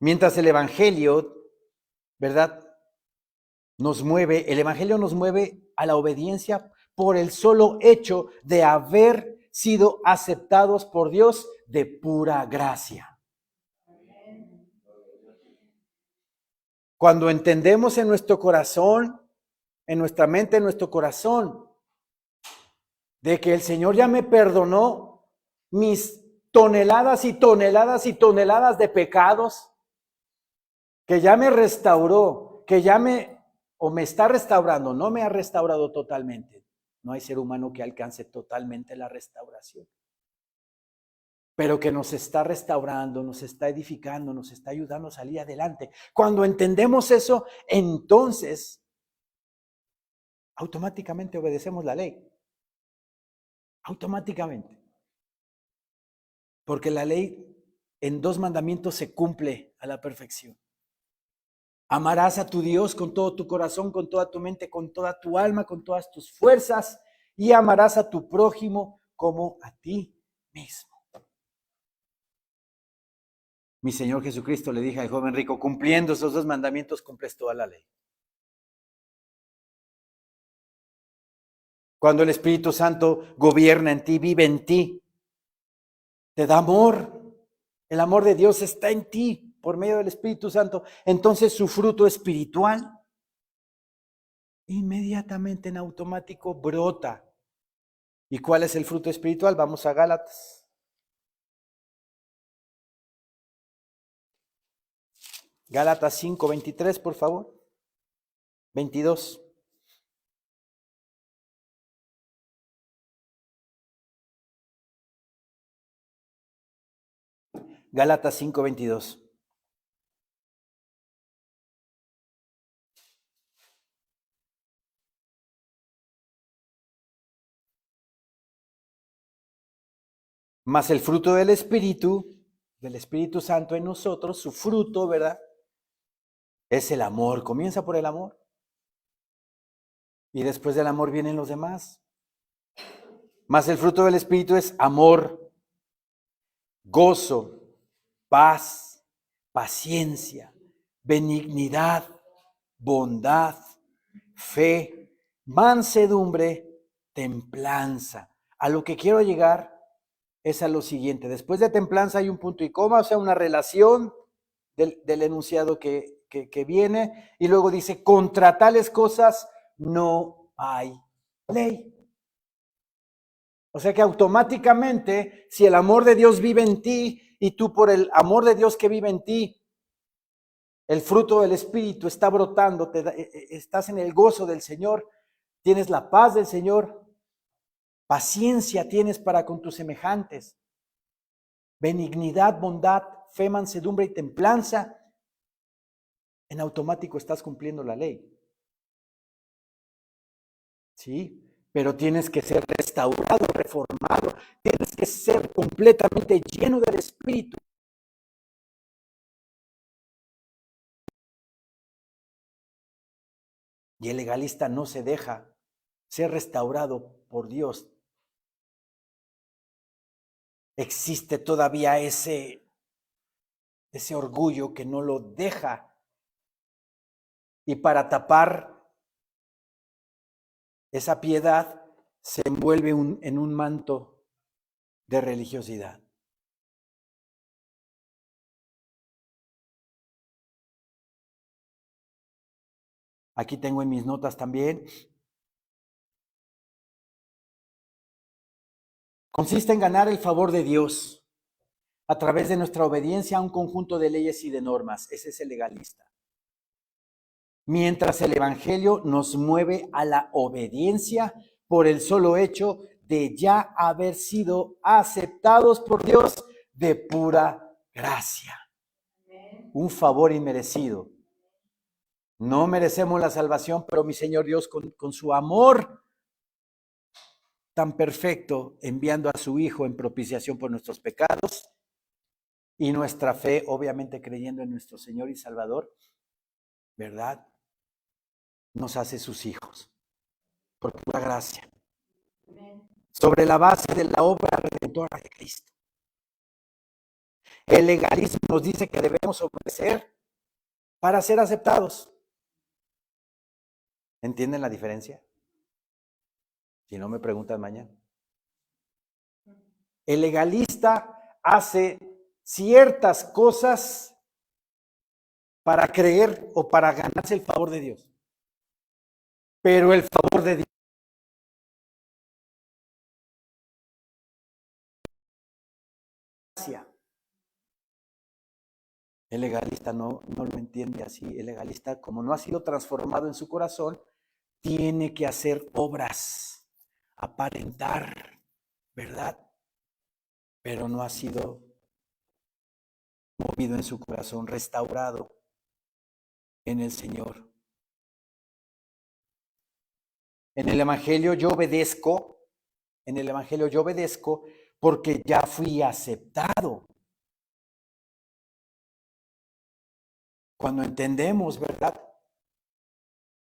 Mientras el evangelio, ¿verdad? El evangelio nos mueve a la obediencia por el solo hecho de haber sido aceptados por Dios de pura gracia. Cuando entendemos en nuestro corazón, en nuestra mente, en nuestro corazón, de que el Señor ya me perdonó mis toneladas y toneladas y toneladas de pecados, que ya me restauró, que ya me está restaurando, no me ha restaurado totalmente. No hay ser humano que alcance totalmente la restauración, pero que nos está restaurando, nos está edificando, nos está ayudando a salir adelante. Cuando entendemos eso, entonces automáticamente obedecemos la ley. Automáticamente. Porque la ley en 2 mandamientos se cumple a la perfección. Amarás a tu Dios con todo tu corazón, con toda tu mente, con toda tu alma, con todas tus fuerzas, y amarás a tu prójimo como a ti mismo. Mi Señor Jesucristo le dije al joven rico, cumpliendo esos 2 mandamientos, cumples toda la ley. Cuando el Espíritu Santo gobierna en ti, vive en ti, te da amor. El amor de Dios está en ti por medio del Espíritu Santo. Entonces su fruto espiritual inmediatamente en automático brota. ¿Y cuál es el fruto espiritual? Vamos a Gálatas. Gálatas 5:23, por favor. 22. Gálatas 5:22. Mas el fruto del Espíritu Santo en nosotros, su fruto, ¿verdad? Es el amor. Comienza por el amor. Y después del amor vienen los demás. Mas el fruto del Espíritu es amor, gozo, paz, paciencia, benignidad, bondad, fe, mansedumbre, templanza. A lo que quiero llegar es a lo siguiente. Después de templanza hay un punto y coma, o sea, una relación del enunciado que viene, y luego dice, contra tales cosas no hay ley. O sea que automáticamente, si el amor de Dios vive en ti y tú por el amor de Dios que vive en ti, el fruto del Espíritu está brotando, estás en el gozo del Señor, tienes la paz del Señor, paciencia tienes para con tus semejantes, benignidad, bondad, fe, mansedumbre y templanza, en automático estás cumpliendo la ley. Sí, pero tienes que ser restaurado, reformado, tienes que ser completamente lleno del Espíritu. Y el legalista no se deja ser restaurado por Dios. Existe todavía ese orgullo que no lo deja. Y para tapar esa piedad se envuelve en un manto de religiosidad. Aquí tengo en mis notas también. Consiste en ganar el favor de Dios a través de nuestra obediencia a un conjunto de leyes y de normas. Ese es el legalista. Mientras el Evangelio nos mueve a la obediencia por el solo hecho de ya haber sido aceptados por Dios de pura gracia. Un favor inmerecido. No merecemos la salvación, pero mi Señor Dios con su amor tan perfecto, enviando a su Hijo en propiciación por nuestros pecados y nuestra fe, obviamente creyendo en nuestro Señor y Salvador, ¿verdad? Nos hace sus hijos por pura gracia. Sobre la base de la obra redentora de Cristo. El legalismo nos dice que debemos obedecer para ser aceptados. ¿Entienden la diferencia? Si no me preguntan mañana. El legalista hace ciertas cosas para creer o para ganarse el favor de Dios. Pero el favor de Dios es gracia. El legalista no lo entiende así. El legalista, como no ha sido transformado en su corazón, tiene que hacer obras, aparentar, ¿verdad? Pero no ha sido movido en su corazón, restaurado en el Señor. En el Evangelio yo obedezco, porque ya fui aceptado. Cuando entendemos, ¿verdad?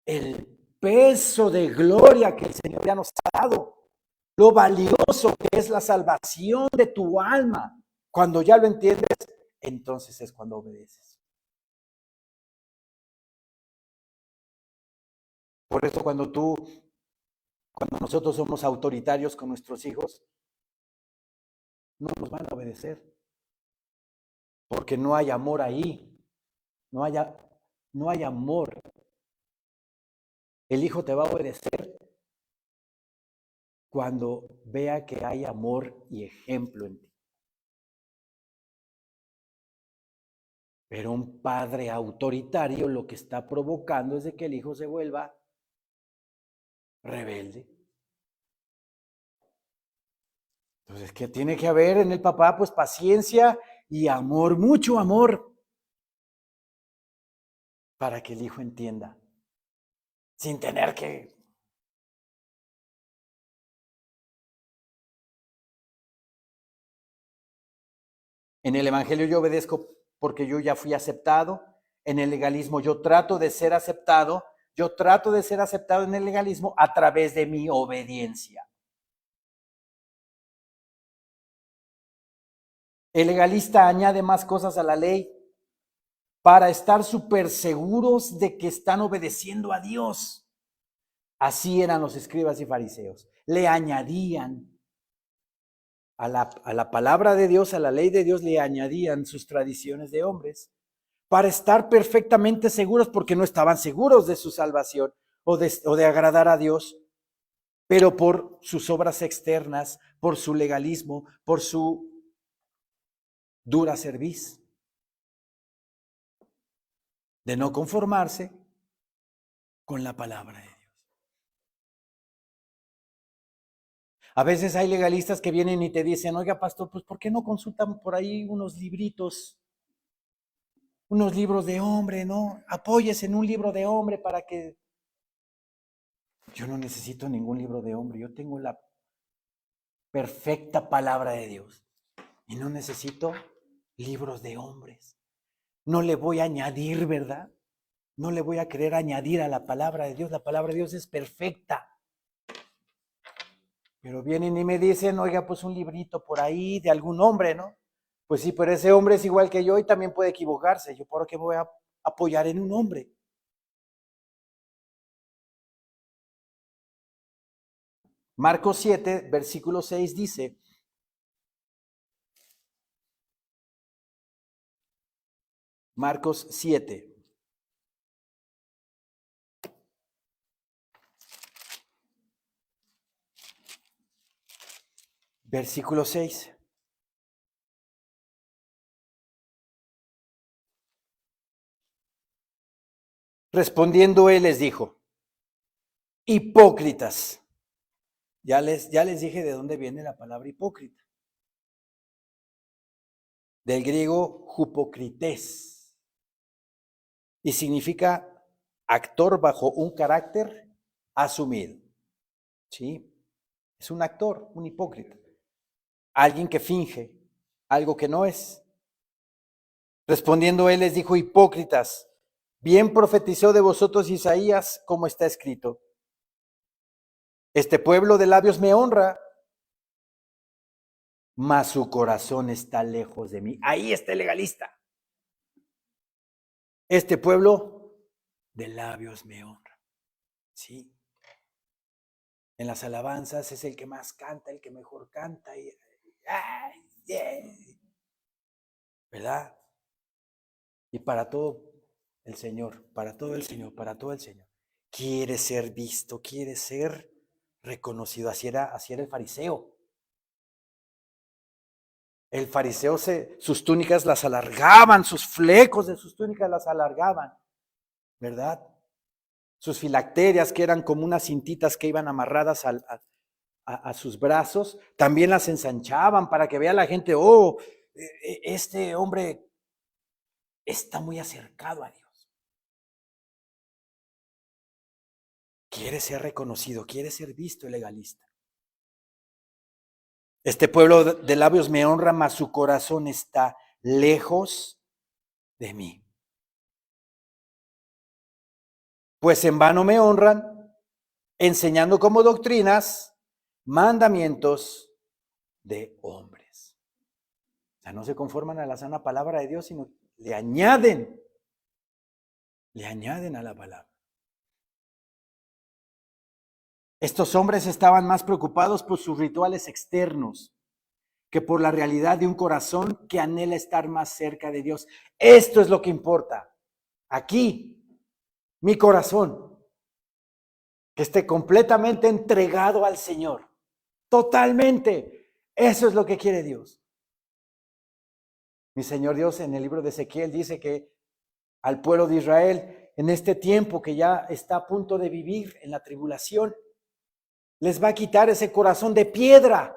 El peso de gloria que el Señor ya nos ha dado, lo valioso que es la salvación de tu alma. Cuando ya lo entiendes, entonces es cuando obedeces. Por eso cuando nosotros somos autoritarios con nuestros hijos, no nos van a obedecer. Porque no hay amor ahí. No hay amor. El hijo te va a obedecer cuando vea que hay amor y ejemplo en ti. Pero un padre autoritario lo que está provocando es de que el hijo se vuelva rebelde. Entonces, ¿qué tiene que haber en el papá? Pues paciencia y amor, mucho amor, para que el hijo entienda, sin tener que... En el evangelio yo obedezco porque yo ya fui aceptado. En el legalismo yo trato de ser aceptado. Yo trato de ser aceptado en el legalismo a través de mi obediencia. El legalista añade más cosas a la ley para estar súper seguros de que están obedeciendo a Dios. Así eran los escribas y fariseos. Le añadían a la palabra de Dios, a la ley de Dios, le añadían sus tradiciones de hombres para estar perfectamente seguros, porque no estaban seguros de su salvación o de agradar a Dios, pero por sus obras externas, por su legalismo, por su dura cerviz, de no conformarse con la palabra de Dios. A veces hay legalistas que vienen y te dicen, oiga, pastor, pues ¿por qué no consultan por ahí unos libritos, unos libros de hombre, ¿no? Apóyese en un libro de hombre para que... Yo no necesito ningún libro de hombre, yo tengo la perfecta palabra de Dios y no necesito libros de hombres. No le voy a añadir, ¿verdad? No le voy a querer añadir a la palabra de Dios. La palabra de Dios es perfecta. Pero vienen y me dicen, oiga, pues un librito por ahí de algún hombre, ¿no? Pues sí, pero ese hombre es igual que yo y también puede equivocarse. ¿Yo por qué voy a apoyar en un hombre? Marcos 7, versículo 6 dice, Marcos 7, versículo 6. Respondiendo él les dijo, hipócritas. Ya les dije de dónde viene la palabra hipócrita. Del griego hupocrités. Y significa actor bajo un carácter asumido. ¿Sí? Es un actor, un hipócrita. Alguien que finge algo que no es. Respondiendo él les dijo, hipócritas, bien profetizó de vosotros Isaías, como está escrito. Este pueblo de labios me honra, mas su corazón está lejos de mí. Ahí está el legalista. Este pueblo de labios me honra. Sí. En las alabanzas es el que más canta, el que mejor canta. ¿Verdad? Y para todo el Señor, para todo el Señor, para todo el Señor. Quiere ser visto, quiere ser reconocido. Así era el fariseo. El fariseo sus túnicas las alargaban, sus flecos de sus túnicas las alargaban, ¿verdad? Sus filacterias, que eran como unas cintitas que iban amarradas a sus brazos, también las ensanchaban para que vea la gente, oh, este hombre está muy acercado a Dios. Quiere ser reconocido, quiere ser visto el legalista. Este pueblo de labios me honra, mas su corazón está lejos de mí. Pues en vano me honran, enseñando como doctrinas mandamientos de hombres. O sea, no se conforman a la sana palabra de Dios, sino le añaden a la palabra. Estos hombres estaban más preocupados por sus rituales externos que por la realidad de un corazón que anhela estar más cerca de Dios. Esto es lo que importa. Aquí, mi corazón, que esté completamente entregado al Señor. Totalmente. Eso es lo que quiere Dios. Mi Señor Dios en el libro de Ezequiel dice que al pueblo de Israel, en este tiempo que ya está a punto de vivir en la tribulación, les va a quitar ese corazón de piedra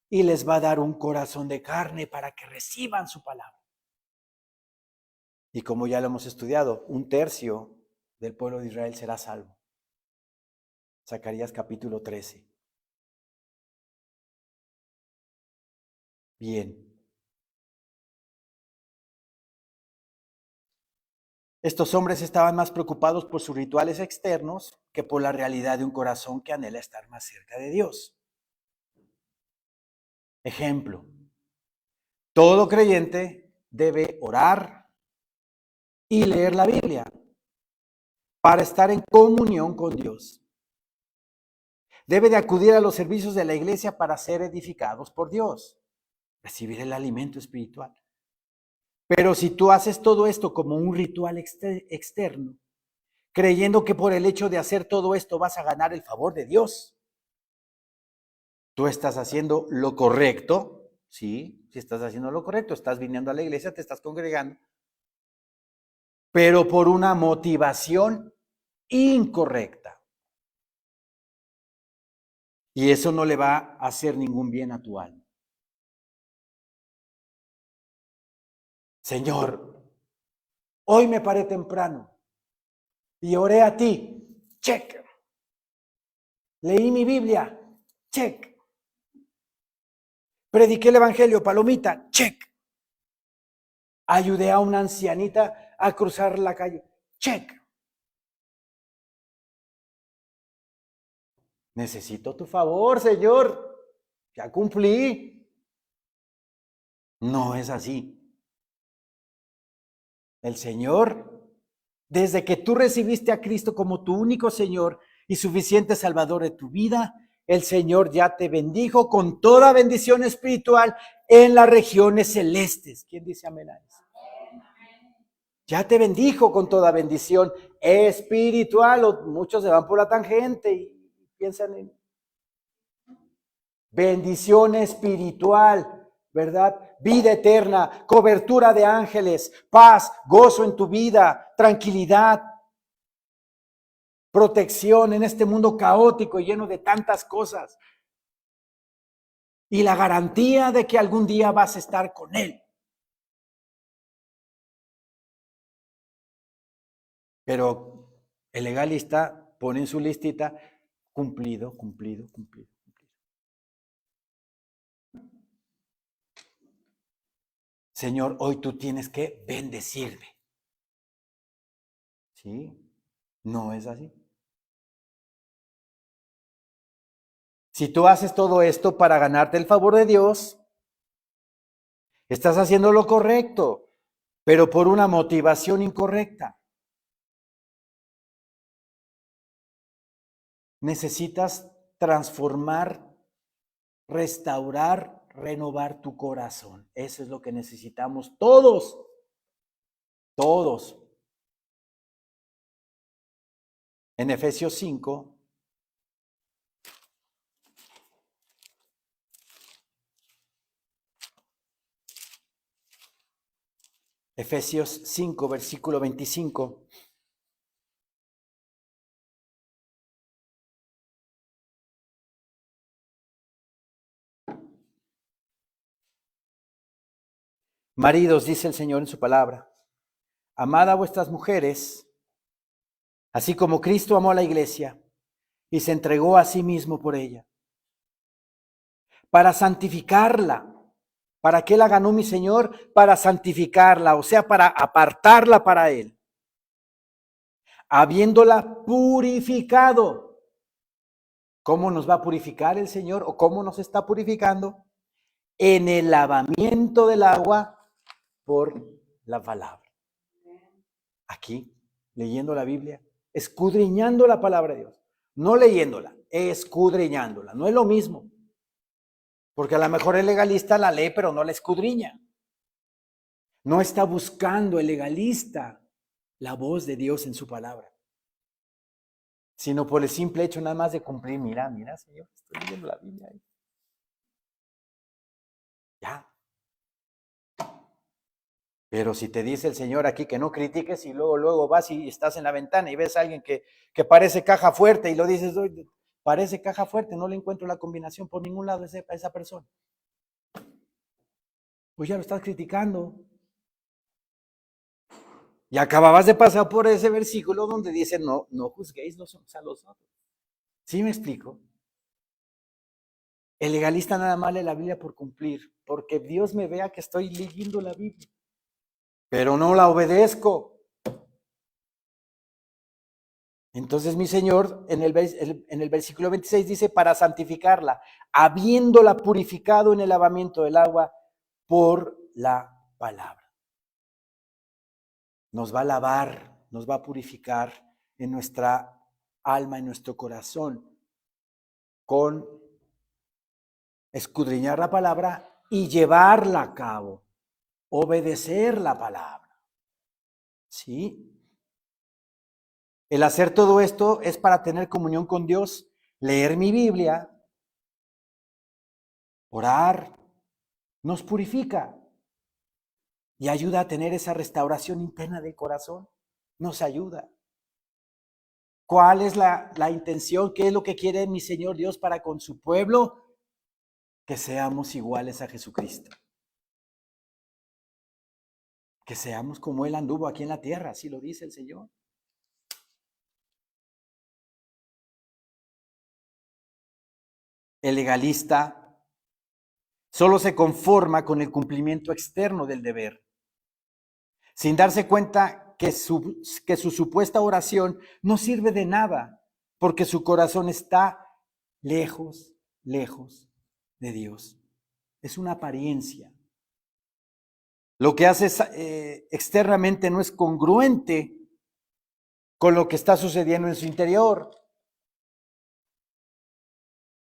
y les va a dar un corazón de carne para que reciban su palabra. Y como ya lo hemos estudiado, 1/3 del pueblo de Israel será salvo. Zacarías capítulo 13. Bien. Estos hombres estaban más preocupados por sus rituales externos que por la realidad de un corazón que anhela estar más cerca de Dios. Ejemplo, todo creyente debe orar y leer la Biblia para estar en comunión con Dios. Debe de acudir a los servicios de la iglesia para ser edificados por Dios, recibir el alimento espiritual. Pero si tú haces todo esto como un ritual externo, creyendo que por el hecho de hacer todo esto vas a ganar el favor de Dios, tú estás haciendo lo correcto, sí, si estás haciendo lo correcto, estás viniendo a la iglesia, te estás congregando, pero por una motivación incorrecta. Y eso no le va a hacer ningún bien a tu alma. Señor, hoy me paré temprano y oré a ti, check. Leí mi Biblia, check. Prediqué el evangelio, palomita, check. Ayudé a una ancianita a cruzar la calle, check. Necesito tu favor, Señor. Ya cumplí. No es así. El Señor, desde que tú recibiste a Cristo como tu único Señor y suficiente Salvador de tu vida, el Señor ya te bendijo con toda bendición espiritual en las regiones celestes. ¿Quién dice amén a eso? Ya te bendijo con toda bendición espiritual. Muchos se van por la tangente y piensan en bendición espiritual, ¿verdad? Vida eterna, cobertura de ángeles, paz, gozo en tu vida, tranquilidad, protección en este mundo caótico y lleno de tantas cosas. Y la garantía de que algún día vas a estar con Él. Pero el legalista pone en su listita cumplido, cumplido, cumplido. Señor, hoy tú tienes que bendecirme. ¿Sí? No es así. Si tú haces todo esto para ganarte el favor de Dios, estás haciendo lo correcto, pero por una motivación incorrecta. Necesitas transformar, restaurar, renovar tu corazón. Eso es lo que necesitamos todos. Todos. En Efesios 5, Efesios 5, versículo 25. Maridos, dice el Señor en su palabra, amad a vuestras mujeres, así como Cristo amó a la iglesia y se entregó a sí mismo por ella, para santificarla. ¿Para qué la ganó mi Señor? Para santificarla, o sea, para apartarla para Él, habiéndola purificado. ¿Cómo nos va a purificar el Señor o cómo nos está purificando? En el lavamiento del agua por la palabra. Aquí, leyendo la Biblia, escudriñando la palabra de Dios, no leyéndola, escudriñándola. No es lo mismo, porque a lo mejor el legalista la lee pero no la escudriña. No está buscando el legalista la voz de Dios en su palabra, sino por el simple hecho nada más de cumplir. Mira, Señor, estoy leyendo la Biblia ahí. Ya. Pero si te dice el Señor aquí que no critiques y luego vas y estás en la ventana y ves a alguien que parece caja fuerte y lo dices, "Oye, parece caja fuerte, no le encuentro la combinación por ningún lado a esa persona". Pues ya lo estás criticando. Y acababas de pasar por ese versículo donde dice, no juzguéis los unos a los otros. ¿Sí me explico? El legalista nada más lee la Biblia por cumplir, porque Dios me vea que estoy leyendo la Biblia, pero no la obedezco. Entonces mi Señor en el versículo 26 dice, para santificarla, habiéndola purificado en el lavamiento del agua por la palabra. Nos va a lavar, nos va a purificar en nuestra alma, en nuestro corazón, con escudriñar la palabra y llevarla a cabo, obedecer la palabra. ¿Sí? El hacer todo esto es para tener comunión con Dios, leer mi Biblia, orar, nos purifica y ayuda a tener esa restauración interna del corazón. Nos ayuda. ¿Cuál es la intención? ¿Qué es lo que quiere mi Señor Dios para con su pueblo? Que seamos iguales a Jesucristo. Que seamos como Él anduvo aquí en la tierra, así lo dice el Señor. El legalista solo se conforma con el cumplimiento externo del deber, sin darse cuenta que su supuesta oración no sirve de nada, porque su corazón está lejos, lejos de Dios. Es una apariencia. Lo que hace externamente no es congruente con lo que está sucediendo en su interior.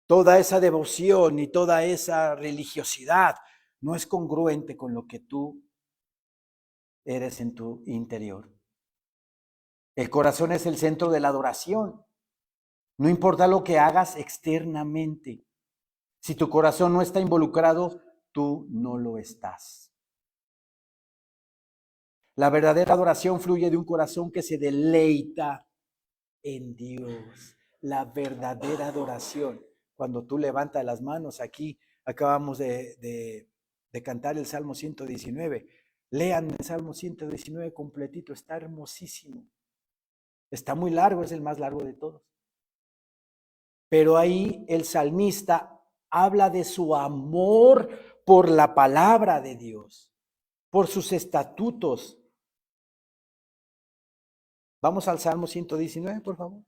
Toda esa devoción y toda esa religiosidad no es congruente con lo que tú eres en tu interior. El corazón es el centro de la adoración. No importa lo que hagas externamente. Si tu corazón no está involucrado, tú no lo estás. La verdadera adoración fluye de un corazón que se deleita en Dios. La verdadera adoración. Cuando tú levantas las manos aquí, acabamos de cantar el Salmo 119. Lean el Salmo 119 completito, está hermosísimo. Está muy largo, es el más largo de todos. Pero ahí el salmista habla de su amor por la palabra de Dios, por sus estatutos. Vamos al Salmo 119, por favor.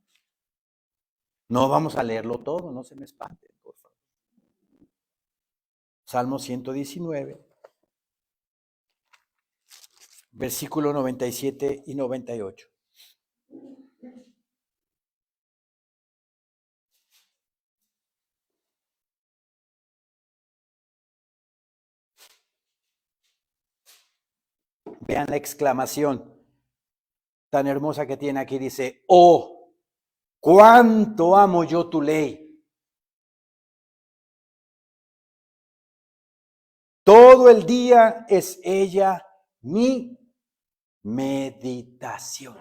No vamos a leerlo todo, no se me espanten, por favor. Salmo 119, versículo 97 y 98. Vean la exclamación tan hermosa que tiene aquí. Dice, oh, cuánto amo yo tu ley. Todo el día es ella mi meditación.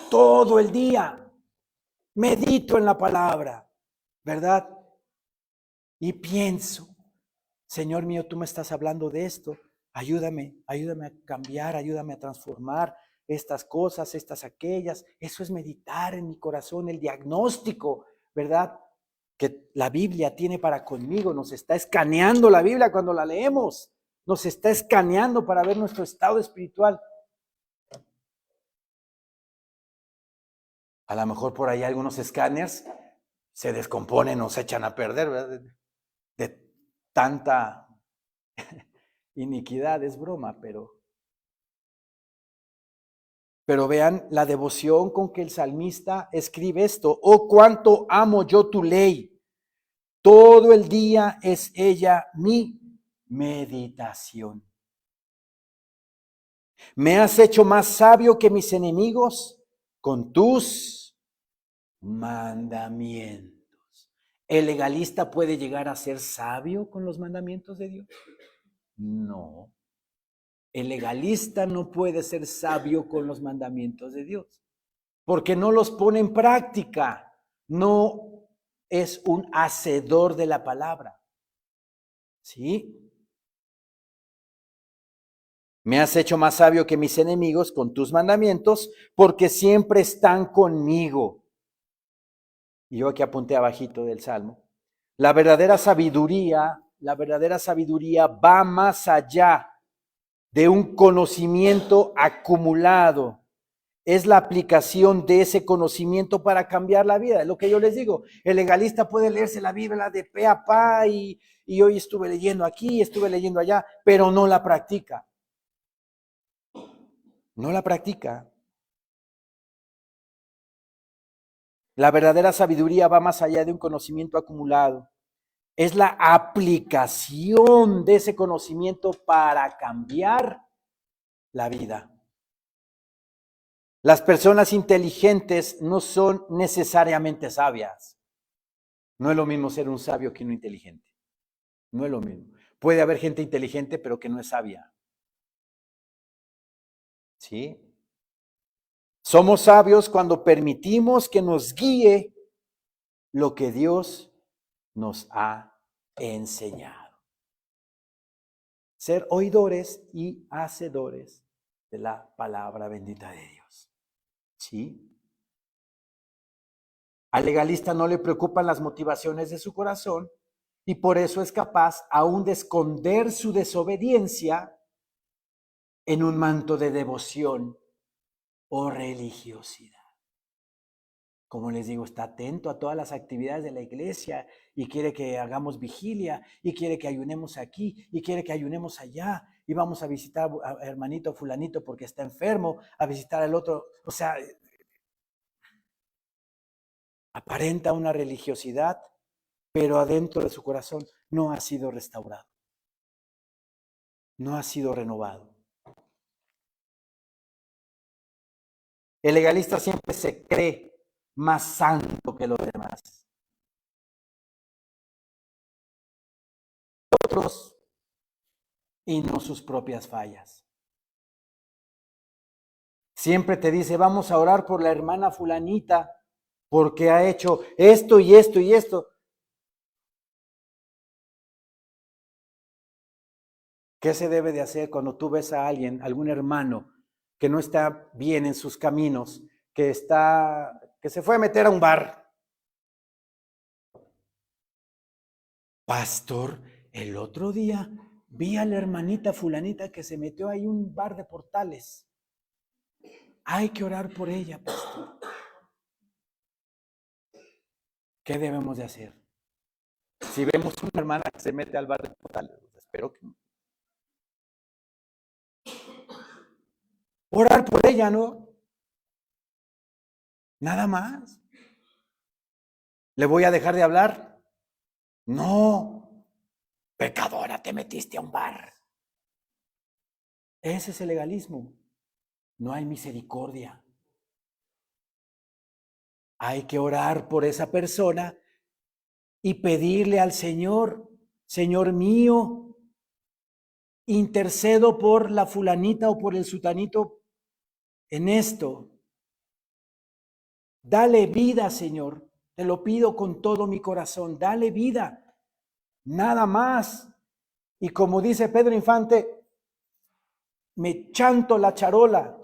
Todo el día medito en la palabra, ¿verdad? Y pienso, Señor mío, tú me estás hablando de esto. Ayúdame a cambiar, ayúdame a transformar estas cosas, estas aquellas. Eso es meditar en mi corazón, el diagnóstico, ¿verdad? Que la Biblia tiene para conmigo. Nos está escaneando la Biblia cuando la leemos. Nos está escaneando para ver nuestro estado espiritual. A lo mejor por ahí algunos escáneres se descomponen o se echan a perder, ¿verdad? De tanta iniquidad, es broma, pero vean la devoción con que el salmista escribe esto. Oh, cuánto amo yo tu ley. Todo el día es ella mi meditación. Me has hecho más sabio que mis enemigos con tus mandamientos. ¿El legalista puede llegar a ser sabio con los mandamientos de Dios? No. El legalista no puede ser sabio con los mandamientos de Dios, porque no los pone en práctica, no es un hacedor de la palabra. ¿Sí? Me has hecho más sabio que mis enemigos con tus mandamientos, porque siempre están conmigo. Y yo aquí apunté abajito del Salmo. La verdadera sabiduría va más allá de un conocimiento acumulado. Es la aplicación de ese conocimiento para cambiar la vida. Es lo que yo les digo. El legalista puede leerse la Biblia de pe a pa y hoy estuve leyendo aquí, estuve leyendo allá, pero no la practica. No la practica. La verdadera sabiduría va más allá de un conocimiento acumulado. Es la aplicación de ese conocimiento para cambiar la vida. Las personas inteligentes no son necesariamente sabias. No es lo mismo ser un sabio que un inteligente. No es lo mismo. Puede haber gente inteligente, pero que no es sabia. ¿Sí? Somos sabios cuando permitimos que nos guíe lo que Dios nos ha enseñado. Ser oidores y hacedores de la palabra bendita de Dios. ¿Sí? Al legalista no le preocupan las motivaciones de su corazón y por eso es capaz aún de esconder su desobediencia en un manto de devoción o religiosidad. Como les digo, está atento a todas las actividades de la iglesia y quiere que hagamos vigilia y quiere que ayunemos aquí y quiere que ayunemos allá y vamos a visitar a hermanito fulanito porque está enfermo, a visitar al otro. O sea, aparenta una religiosidad, pero adentro de su corazón no ha sido restaurado, no ha sido renovado. El legalista siempre se cree más santo que los demás. Otros y no sus propias fallas. Siempre te dice, vamos a orar por la hermana fulanita porque ha hecho esto y esto y esto. ¿Qué se debe de hacer cuando tú ves a alguien, algún hermano que no está bien en sus caminos, que se fue a meter a un bar? Pastor, el otro día vi a la hermanita fulanita que se metió ahí un bar de Portales. Hay que orar por ella, pastor. ¿Qué debemos de hacer? Si vemos una hermana que se mete al bar de Portales, espero que orar por ella, ¿no? Nada más. ¿Le voy a dejar de hablar? No. Pecadora, te metiste a un bar. Ese es el legalismo. No hay misericordia. Hay que orar por esa persona y pedirle al Señor, Señor mío, intercedo por la fulanita o por el sutanito en esto. Dale vida, Señor. Te lo pido con todo mi corazón. Dale vida. Nada más. Y como dice Pedro Infante, me chanto la charola.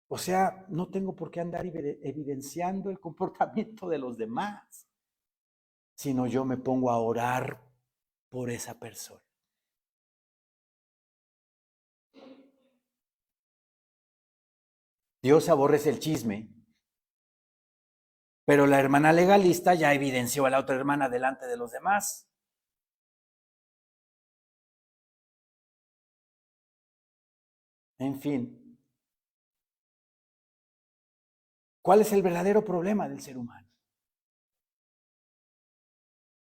O sea, no tengo por qué andar evidenciando el comportamiento de los demás, sino yo me pongo a orar por esa persona. Dios aborrece el chisme, pero la hermana legalista ya evidenció a la otra hermana delante de los demás. En fin, ¿cuál es el verdadero problema del ser humano?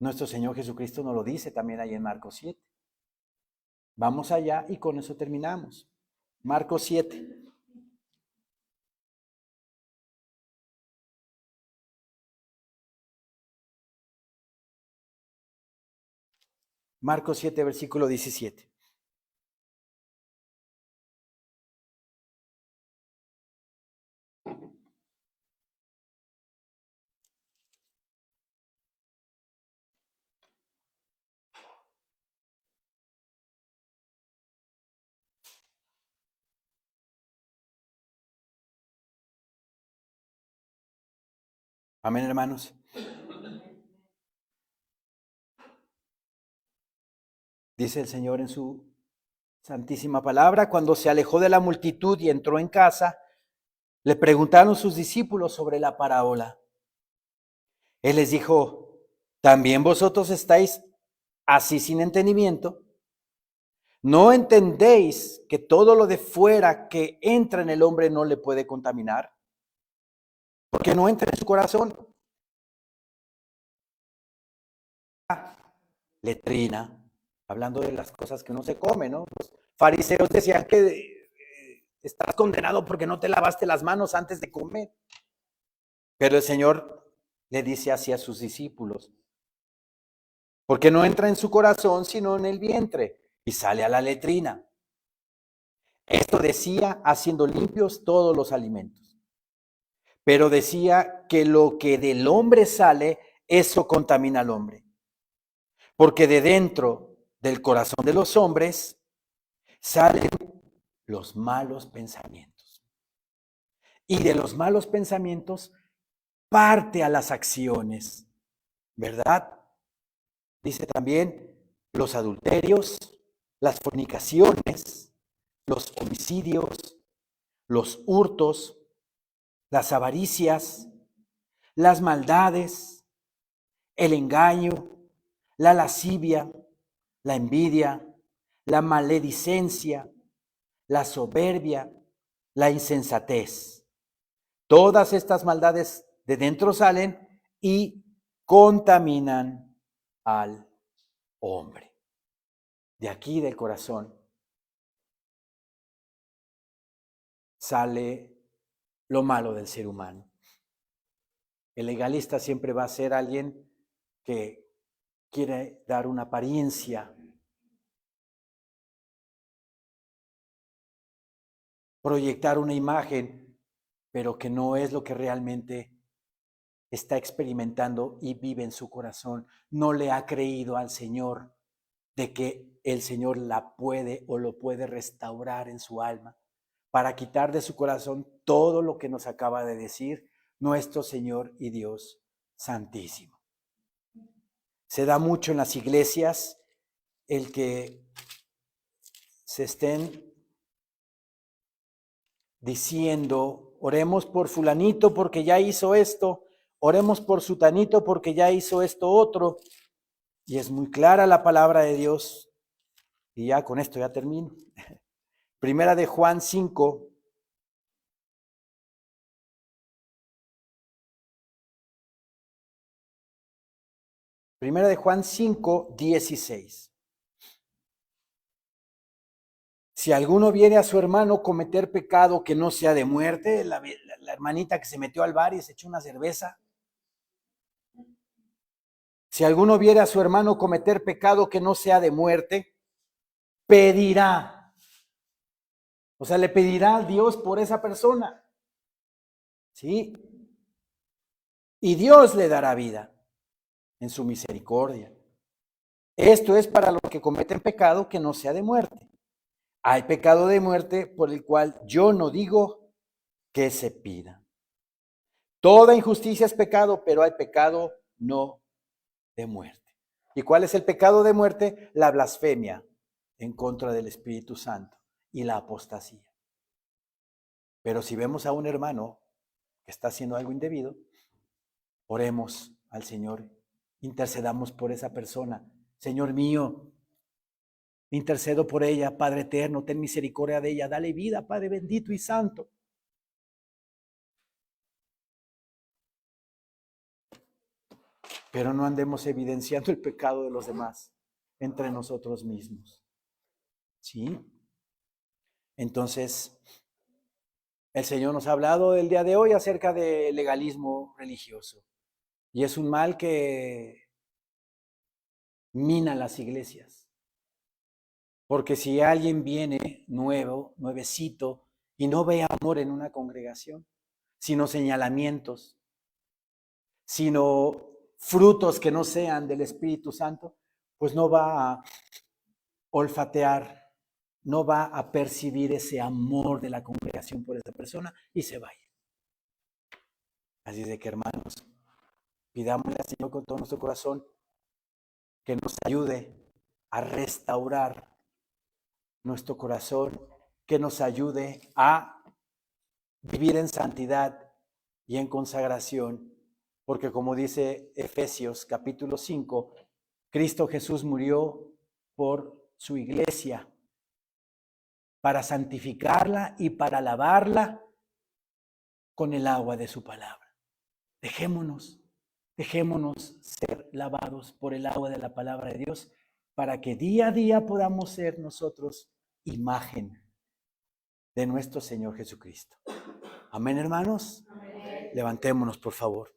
Nuestro Señor Jesucristo nos lo dice también ahí en Marcos 7. Vamos allá y con eso terminamos. Marcos 7. Marcos 7, versículo 17. Amén, hermanos. Dice el Señor en su santísima palabra: cuando se alejó de la multitud y entró en casa, le preguntaron sus discípulos sobre la parábola. Él les dijo: ¿también vosotros estáis así sin entendimiento? ¿No entendéis que todo lo de fuera que entra en el hombre no le puede contaminar? Porque no entra en su corazón. Letrina, hablando de las cosas que uno se come, ¿no? Los fariseos decían que estás condenado porque no te lavaste las manos antes de comer. Pero el Señor le dice así a sus discípulos: porque no entra en su corazón, sino en el vientre, y sale a la letrina. Esto decía haciendo limpios todos los alimentos. Pero decía que lo que del hombre sale, eso contamina al hombre. Porque de dentro del corazón de los hombres salen los malos pensamientos. Y de los malos pensamientos parte a las acciones, ¿verdad? Dice también los adulterios, las fornicaciones, los homicidios, los hurtos, las avaricias, las maldades, el engaño, la lascivia, la envidia, la maledicencia, la soberbia, la insensatez. Todas estas maldades de dentro salen y contaminan al hombre. De aquí, del corazón, sale lo malo del ser humano. El legalista siempre va a ser alguien que quiere dar una apariencia, proyectar una imagen, pero que no es lo que realmente está experimentando y vive en su corazón. No le ha creído al Señor de que el Señor la puede o lo puede restaurar en su alma para quitar de su corazón todo lo que nos acaba de decir nuestro Señor y Dios Santísimo. Se da mucho en las iglesias el que se estén diciendo: oremos por fulanito porque ya hizo esto, oremos por sutanito porque ya hizo esto otro. Y es muy clara la palabra de Dios. Y ya con esto ya termino. Primera de Juan 5. Primera de Juan 5, 16. Si alguno viene a su hermano cometer pecado que no sea de muerte, la hermanita que se metió al bar y se echó una cerveza. Si alguno viene a su hermano cometer pecado que no sea de muerte, pedirá. O sea, le pedirá a Dios por esa persona. ¿Sí? Y Dios le dará vida en su misericordia. Esto es para los que cometen pecado que no sea de muerte. Hay pecado de muerte por el cual yo no digo que se pida. Toda injusticia es pecado, pero hay pecado no de muerte. ¿Y cuál es el pecado de muerte? La blasfemia en contra del Espíritu Santo y la apostasía. Pero si vemos a un hermano que está haciendo algo indebido, oremos al Señor, intercedamos por esa persona. Señor mío, intercedo por ella, Padre eterno, ten misericordia de ella, dale vida, Padre bendito y santo. Pero no andemos evidenciando el pecado de los demás entre nosotros mismos. ¿Sí? Entonces, el Señor nos ha hablado el día de hoy acerca del legalismo religioso. Y es un mal que mina las iglesias. Porque si alguien viene nuevo, nuevecito, y no ve amor en una congregación, sino señalamientos, sino frutos que no sean del Espíritu Santo, pues no va a olfatear, no va a percibir ese amor de la congregación por esa persona y se va. Así de que, hermanos, pidámosle al Señor con todo nuestro corazón que nos ayude a restaurar nuestro corazón, que nos ayude a vivir en santidad y en consagración, porque como dice Efesios capítulo 5, Cristo Jesús murió por su iglesia para santificarla y para lavarla con el agua de su palabra. Dejémonos ser lavados por el agua de la palabra de Dios para que día a día podamos ser nosotros imagen de nuestro Señor Jesucristo. Amén, hermanos. Amén. Levantémonos, por favor.